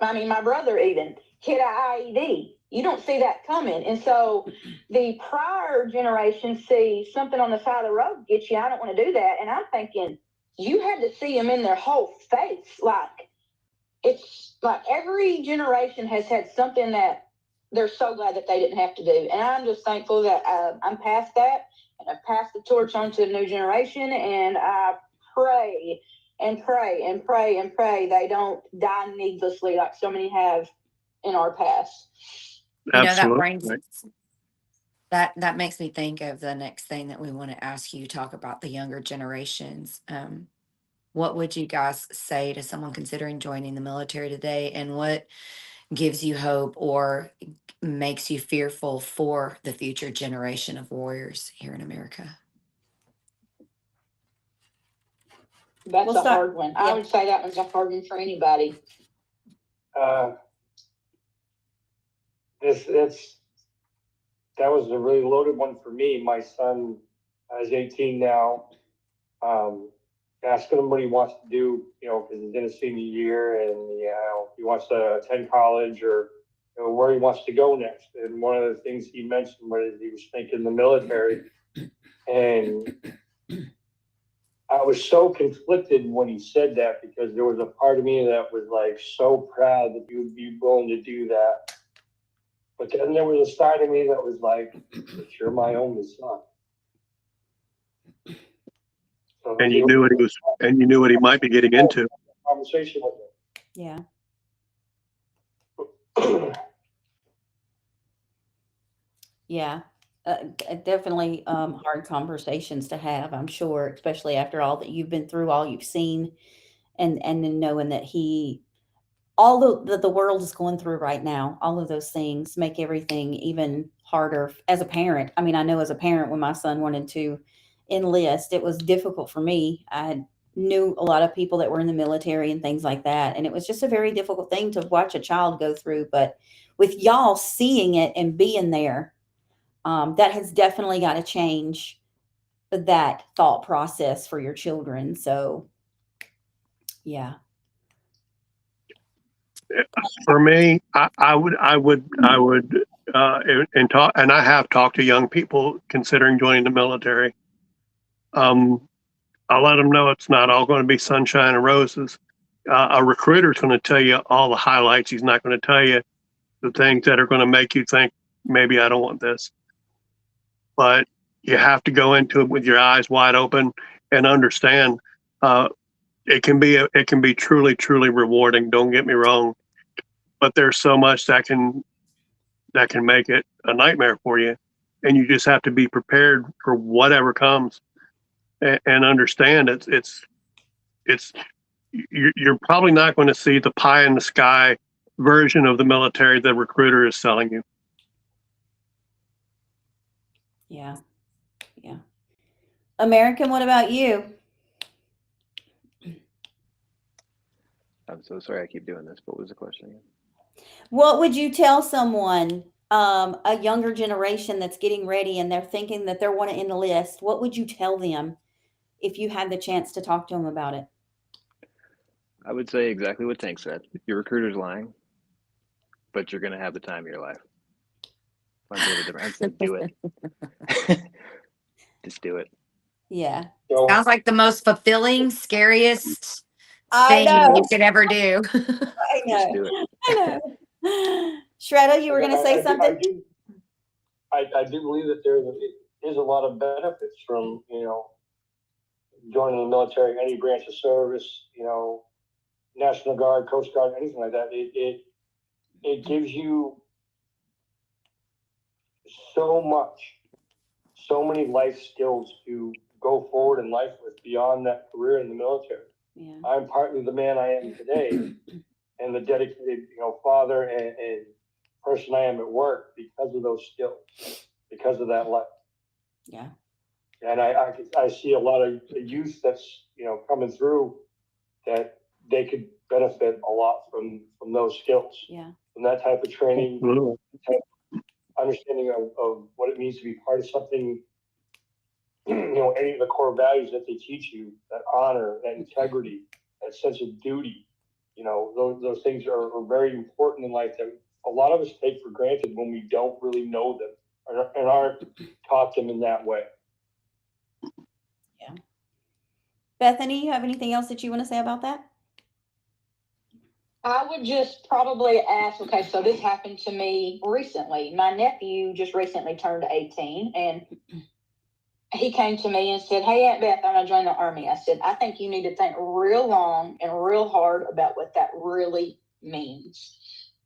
I mean, my brother even hit an IED. You don't see that coming. And so the prior generation see something on the side of the road get you. I don't want to do that. And I'm thinking, you had to see them in their whole face. Like, it's like every generation has had something that they're so glad that they didn't have to do. And I'm just thankful that I'm past that, and I've passed the torch on to the new generation. And I pray and pray and pray and pray they don't die needlessly like so many have in our past. Absolutely. That makes me think of the next thing that we want to ask you, talk about the younger generations. What would you guys say to someone considering joining the military today, and what gives you hope or makes you fearful for the future generation of warriors here in America? That's We'll a start- hard one. I would say that one's a hard one for anybody. That was a really loaded one for me. My son is 18 now. Asking him what he wants to do, because he's in his senior year, and he wants to attend college, or where he wants to go next. And one of the things he mentioned was he was thinking the military, and I was so conflicted when he said that, because there was a part of me that was like so proud that you would be willing to do that. But then there was a side of me that was like, but you're my only son. So And you knew what he might be getting into. Conversation with him. Yeah. Yeah. Definitely hard conversations to have, I'm sure, especially after all that you've been through, all you've seen, and then knowing that all that the world is going through right now, all of those things make everything even harder as a parent. I mean, I know as a parent, when my son wanted to enlist, it was difficult for me. Knew a lot of people that were in the military and things like that, and it was just a very difficult thing to watch a child go through. But with y'all seeing it and being there, that has definitely got to change that thought process for your children. So, yeah. For me, I would, and talk, and I have talked to young people considering joining the military. I'll let them know it's not all going to be sunshine and roses. A recruiter's going to tell you all the highlights. He's not going to tell you the things that are going to make you think, maybe I don't want this. But you have to go into it with your eyes wide open and understand. It can be truly, truly rewarding. Don't get me wrong, but there's so much that can make it a nightmare for you, and you just have to be prepared for whatever comes, and understand you're probably not going to see the pie in the sky version of the military the recruiter is selling you. Yeah. Yeah. American, what about you? I'm so sorry I keep doing this. What was the question again? What would you tell someone, a younger generation that's getting ready and they're thinking that they want to enlist? What would you tell them if you had the chance to talk to them about it? I would say exactly what Tank said. Your recruiter's lying, but you're going to have the time of your life. I'd say do it. Just do it. Yeah. So Sounds like the most fulfilling, scariest I thing know. you could ever do. I Just know. do it. I know. Shredda, you were going to say something? I do believe that there is a lot of benefits from, joining the military, any branch of service, National Guard, Coast Guard, anything like that. It gives you so many life skills to go forward in life with beyond that career in the military. Yeah. I'm partly the man I am today and the dedicated, father and person I am at work because of those skills, because of that life. Yeah. And I see a lot of youth that's, coming through that they could benefit a lot from those skills. Yeah. From that type of training, Absolutely. understanding of what it means to be part of something, any of the core values that they teach you, that honor, that integrity, that sense of duty, those things are very important in life that a lot of us take for granted when we don't really know them and aren't taught them in that way. Yeah. Bethany, you have anything else that you want to say about that? I would just probably ask, okay, so this happened to me recently. My nephew just recently turned 18 and he came to me and said, "Hey, Aunt Beth, I'm going to join the Army." I said, "I think you need to think real long and real hard about what that really means.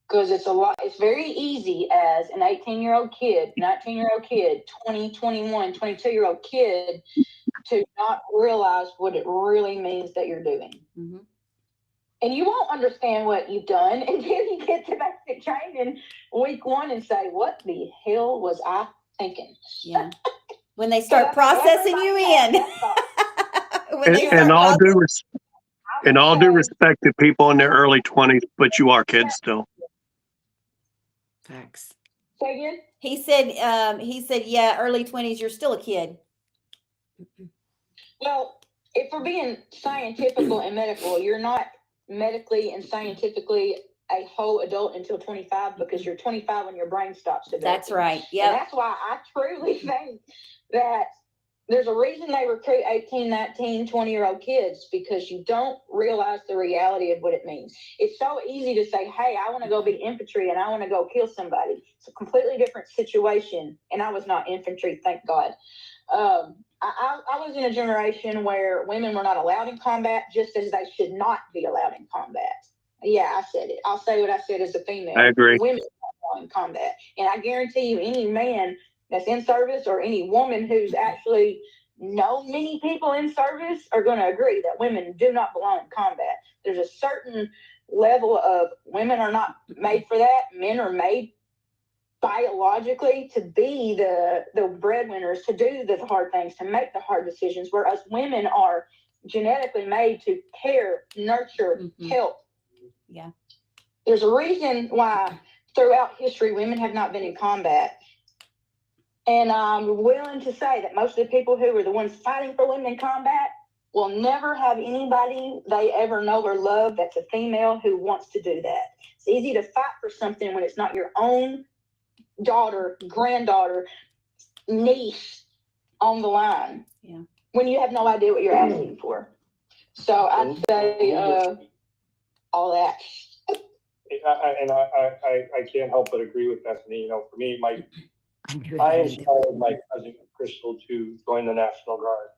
Because it's very easy as an 18-year-old kid, 19-year-old kid, 20, 21, 22-year-old kid to not realize what it really means that you're doing." Mm-hmm. And you won't understand what you've done until you get to basic training week 1 and say, "What the hell was I thinking?" Yeah. When they start processing you in. In all due respect to people in their early 20s, but you are kids still. Facts. Say again? He said, yeah, early 20s, you're still a kid. Well, if we're being scientifical and medical, you're not medically and scientifically a whole adult until 25 because you're 25 when your brain stops developing. That's right. Yeah. And that's why I truly think that there's a reason they recruit 18, 19, 20-year-old kids because you don't realize the reality of what it means. It's so easy to say, "Hey, I want to go be infantry and I want to go kill somebody." It's a completely different situation. And I was not infantry, thank God. I was in a generation where women were not allowed in combat, just as they should not be allowed in combat. Yeah, I said it. I'll say what I said as a female. I agree. Women are not allowed in combat. And I guarantee you, any man that's in service or any woman who's actually known many people in service are going to agree that women do not belong in combat. There's a certain level of women are not made for that. Men are made biologically to be the breadwinners, to do the hard things, to make the hard decisions, whereas women are genetically made to care, nurture, help. Yeah. There's a reason why throughout history women have not been in combat. And I'm willing to say that most of the people who are the ones fighting for women in combat will never have anybody they ever know or love that's a female who wants to do that. It's easy to fight for something when it's not your own daughter, granddaughter, niece on the line. Yeah. When you have no idea what you're asking for. So I'd say all that. I can't help but agree with Bethany. You know, for me, I inspired my cousin Crystal to join the National Guard.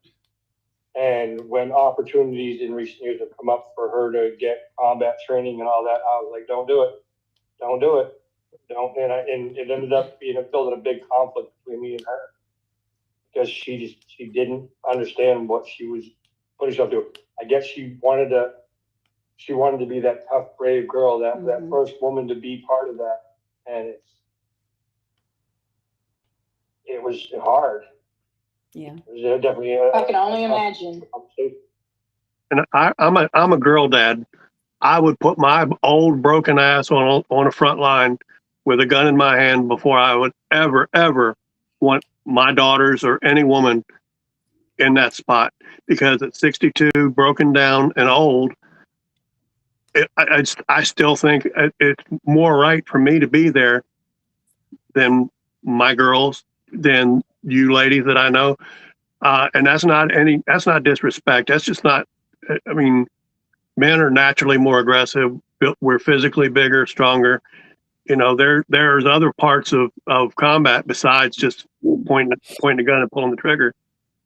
And when opportunities in recent years have come up for her to get combat training and all that, I was like, don't do it. Don't do it. Don't. And it ended up building a big conflict between me and her because she didn't understand what she was putting herself through. I guess she wanted to be that tough, brave girl, that first woman to be part of that. And it was hard. Yeah. It was definitely. I can only imagine. And I'm a girl dad. I would put my old broken ass on a front line with a gun in my hand before I would ever want my daughters or any woman in that spot, because at 62, broken down and old, I still think it's more right for me to be there than my girls, than you ladies that I know. And that's not disrespect. That's just not, I mean, men are naturally more aggressive. We're physically bigger, stronger. You know, there's other parts of combat besides just pointing a gun and pulling the trigger.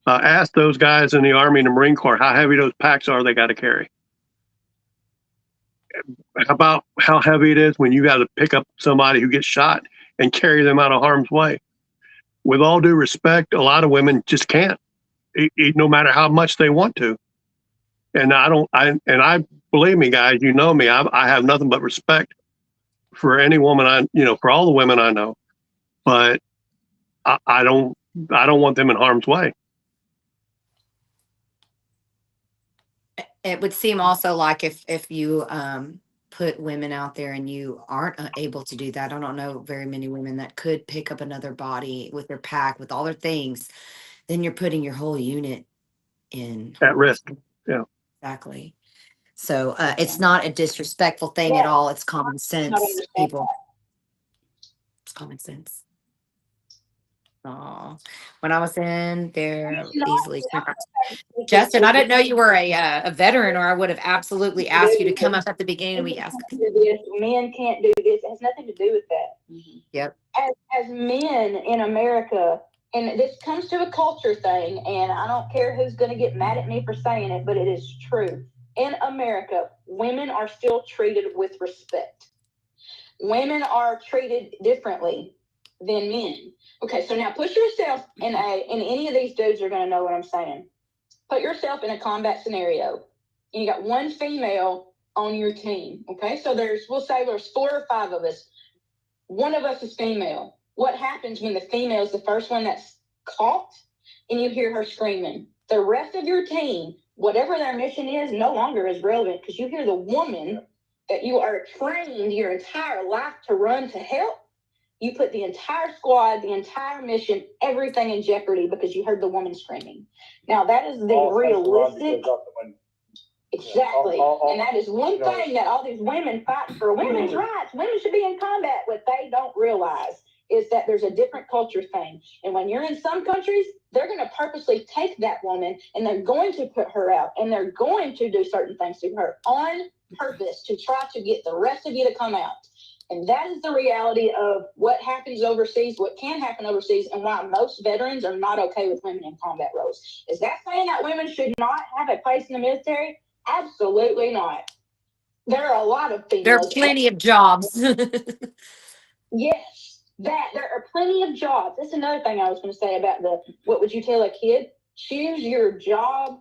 Ask those guys in the Army and the Marine Corps how heavy those packs are they got to carry. How about how heavy it is when you got to pick up somebody who gets shot and carry them out of harm's way? With all due respect, a lot of women just can't, no matter how much they want to. And I believe me, guys, you know me, I have nothing but respect for any woman for all the women I know, but I don't want them in harm's way. It would seem also like if you put women out there and you aren't able to do that, I don't know very many women that could pick up another body with their pack, with all their things, then you're putting your whole unit in at risk. Yeah, exactly. So it's not a disrespectful thing at all. It's common sense, people. It's common sense. Oh, when I was in there, easily. Justin, I didn't know you were a veteran, or I would have absolutely asked you to come up at the beginning. We asked. Men can't do this. It has nothing to do with that. Yep. As men in America, and this comes to a culture thing, and I don't care who's going to get mad at me for saying it, but it is true. In America, women are still treated with respect. Women are treated differently than men. Okay, so now put yourself in any of these dudes are going to know what I'm saying. Put yourself in a combat scenario, and you got one female on your team. Okay, so we'll say there's 4 or 5 of us. One of us is female. What happens when the female is the first one that's caught and you hear her screaming? The rest of your team, whatever their mission is, no longer is relevant, because you hear the woman that you are trained your entire life to run to help. You put the entire squad, the entire mission, everything in jeopardy because you heard the woman screaming. Now, that is the realistic. Exactly. And that is one thing that all these women fight for women's rights. Women should be in combat. What they don't realize is that there's a different culture thing. And when you're in some countries, they're going to purposely take that woman and they're going to put her out and they're going to do certain things to her on purpose to try to get the rest of you to come out. And that is the reality of what happens overseas, what can happen overseas, and why most veterans are not okay with women in combat roles. Is that saying that women should not have a place in the military? Absolutely not. There are a lot of females. There are plenty of jobs. Yes. that there are plenty of jobs. That's another thing I was going to say about what would you tell a kid? Choose your job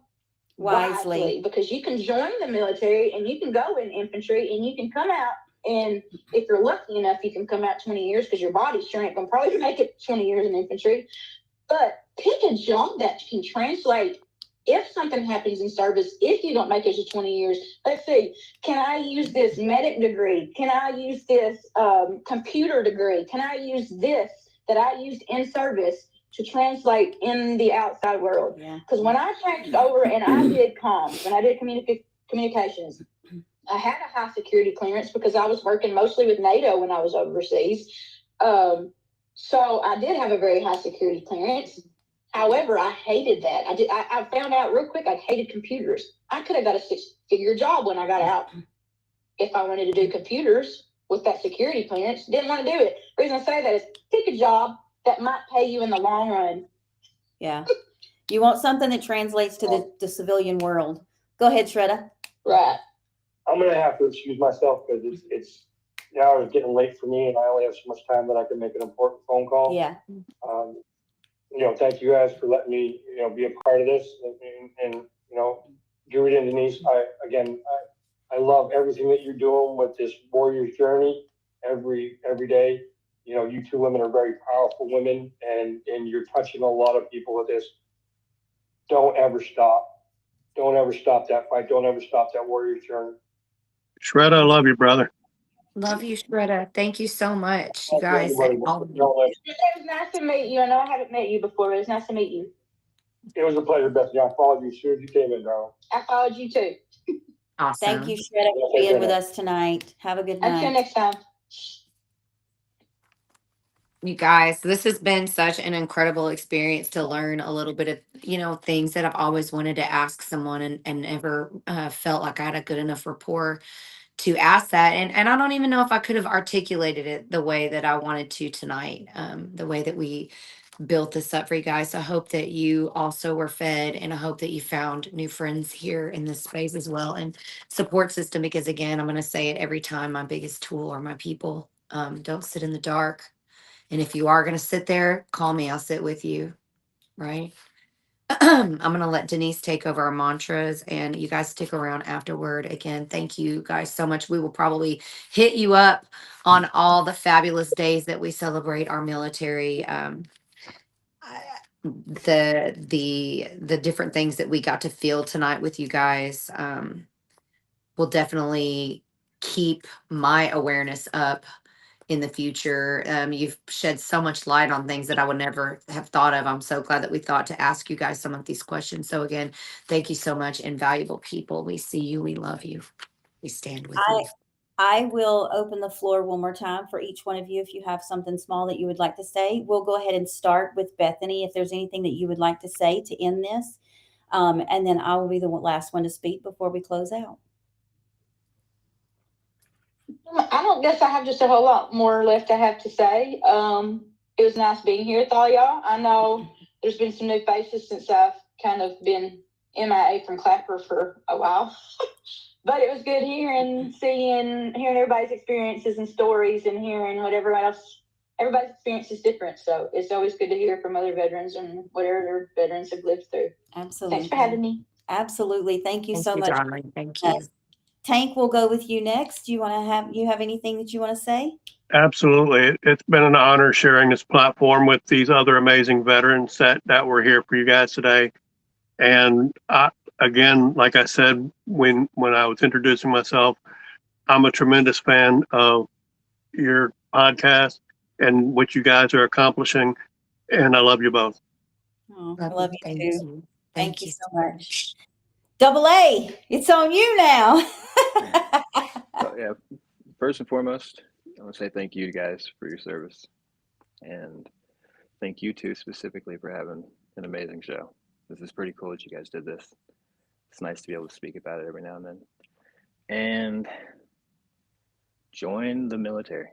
wisely, because you can join the military and you can go in infantry and you can come out, and if you're lucky enough, you can come out 20 years because your body sure ain't going to probably make it 20 years in infantry. But pick a job that can translate if something happens in service. If you don't make it to 20 years, let's see, can I use this medic degree? Can I use this computer degree? Can I use this that I used in service to translate in the outside world? Because when I changed over and I did comms, when I did communications, I had a high security clearance because I was working mostly with NATO when I was overseas. So I did have a very high security clearance. However, I hated that. I found out real quick I hated computers. I could have got a 6-figure job when I got out if I wanted to do computers with that security clearance. Didn't want to do it. The reason I say that is pick a job that might pay you in the long run. Yeah. You want something that translates to the civilian world. Go ahead, Shredda. Right. I'm going to have to excuse myself because it's now it's getting late for me and I only have so much time that I can make an important phone call. Yeah. Thank you guys for letting me, be a part of this and Judy and Denise, I love everything that you're doing with this Warrior's Journey every day. You two women are very powerful women and you're touching a lot of people with this. Don't ever stop. Don't ever stop that fight. Don't ever stop that Warrior's Journey. Shredda, I love you, brother. Love you, Shredda. Thank you so much, you guys. It was nice to meet you. I know I haven't met you before, but it's nice to meet you. It was a pleasure, Bethany. I followed you as soon as you came in, darling. I followed you too. Awesome. Thank you, Shredda, for being with us tonight. Have a good night. Until next time. You guys, this has been such an incredible experience to learn a little bit of, things that I've always wanted to ask someone and never felt like I had a good enough rapport to ask that. And I don't even know if I could have articulated it the way that I wanted to tonight, the way that we built this up for you guys. So I hope that you also were fed, and I hope that you found new friends here in this space as well, and support system, because again, I'm going to say it every time, my biggest tool are my people. Don't sit in the dark. And if you are going to sit there, call me, I'll sit with you. Right. I'm going to let Denise take over our mantras, and you guys stick around afterward. Again, thank you guys so much. We will probably hit you up on all the fabulous days that we celebrate our military. The different things that we got to feel tonight with you guys will definitely keep my awareness up in the future. You've shed so much light on things that I would never have thought of. I'm so glad that we thought to ask you guys some of these questions. So again, thank you so much, invaluable people. We see you. We love you. We stand with you. I will open the floor one more time for each one of you. If you have something small that you would like to say, we'll go ahead and start with Bethany. If there's anything that you would like to say to end this, and then I will be the last one to speak before we close out. I don't guess I have just a whole lot more left I have to say. It was nice being here with all y'all. I know there's been some new faces since I've kind of been MIA from Clapper for a while. But it was good hearing everybody's experiences and stories, and hearing what everybody's experience is different. So it's always good to hear from other veterans and whatever their veterans have lived through. Absolutely. Thanks for having me. Absolutely. Thank you so much. Darling. Thank you. Tank, we'll go with you next. Do you have anything that you want to say? Absolutely. It's been an honor sharing this platform with these other amazing veterans that were here for you guys today. And again, like I said, when I was introducing myself, I'm a tremendous fan of your podcast and what you guys are accomplishing. And I love you both. Oh, I love you too. Thank you so much. AA, it's on you now. Yeah, first and foremost, I want to say thank you guys for your service, and thank you two specifically for having an amazing show. This is pretty cool that you guys did this. It's nice to be able to speak about it every now and then. And join the military.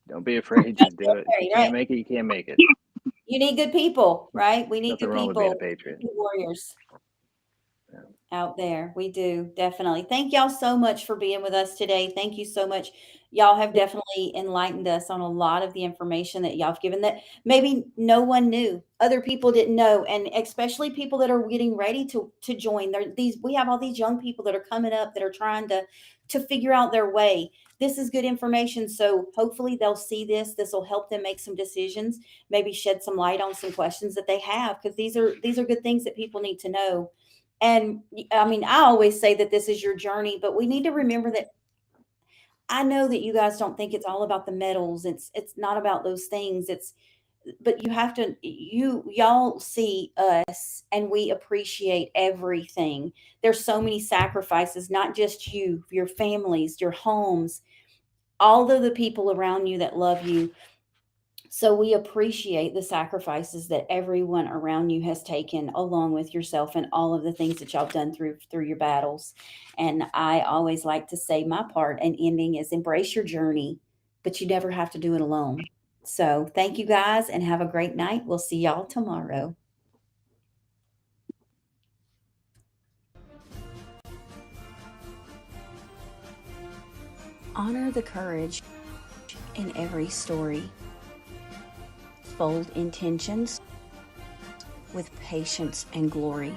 Don't be afraid. Just do it. If you can't make it, you can't make it. You need good people, right? We need Nothing good wrong people. with being a patriot. Warriors. Yeah. out there. We do, definitely. Thank y'all so much for being with us today. Thank you so much. Y'all have definitely enlightened us on a lot of the information that y'all have given that maybe no one knew. Other people didn't know, and especially people that are getting ready to join. We have all these young people that are coming up that are trying to figure out their way. This is good information. So hopefully they'll see this. This will help them make some decisions, maybe shed some light on some questions that they have, because these are good things that people need to know. And I mean, I always say that this is your journey, but we need to remember that I know that you guys don't think it's all about the medals. It's not about those things. But you have to, y'all see us and we appreciate everything. There's so many sacrifices, not just you, your families, your homes, all of the people around you that love you. So we appreciate the sacrifices that everyone around you has taken, along with yourself, and all of the things that y'all done through your battles. And I always like to say my part and ending is embrace your journey, but you never have to do it alone. So thank you guys and have a great night. We'll see y'all tomorrow. Honor the courage in every story. Bold intentions with patience and glory.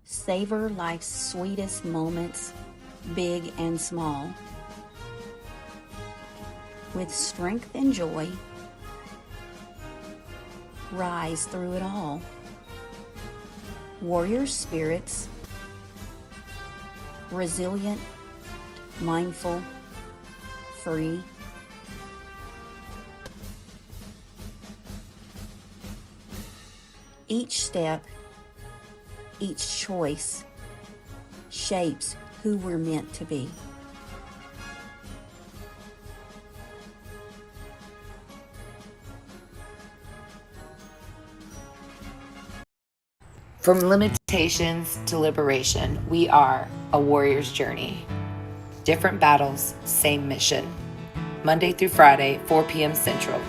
Savor life's sweetest moments, big and small. With strength and joy, rise through it all. Warrior spirits, resilient, mindful, free. Each step, each choice shapes who we're meant to be. From limitations to liberation, we are a warrior's journey. Different battles, same mission. Monday through Friday, 4 p.m. Central.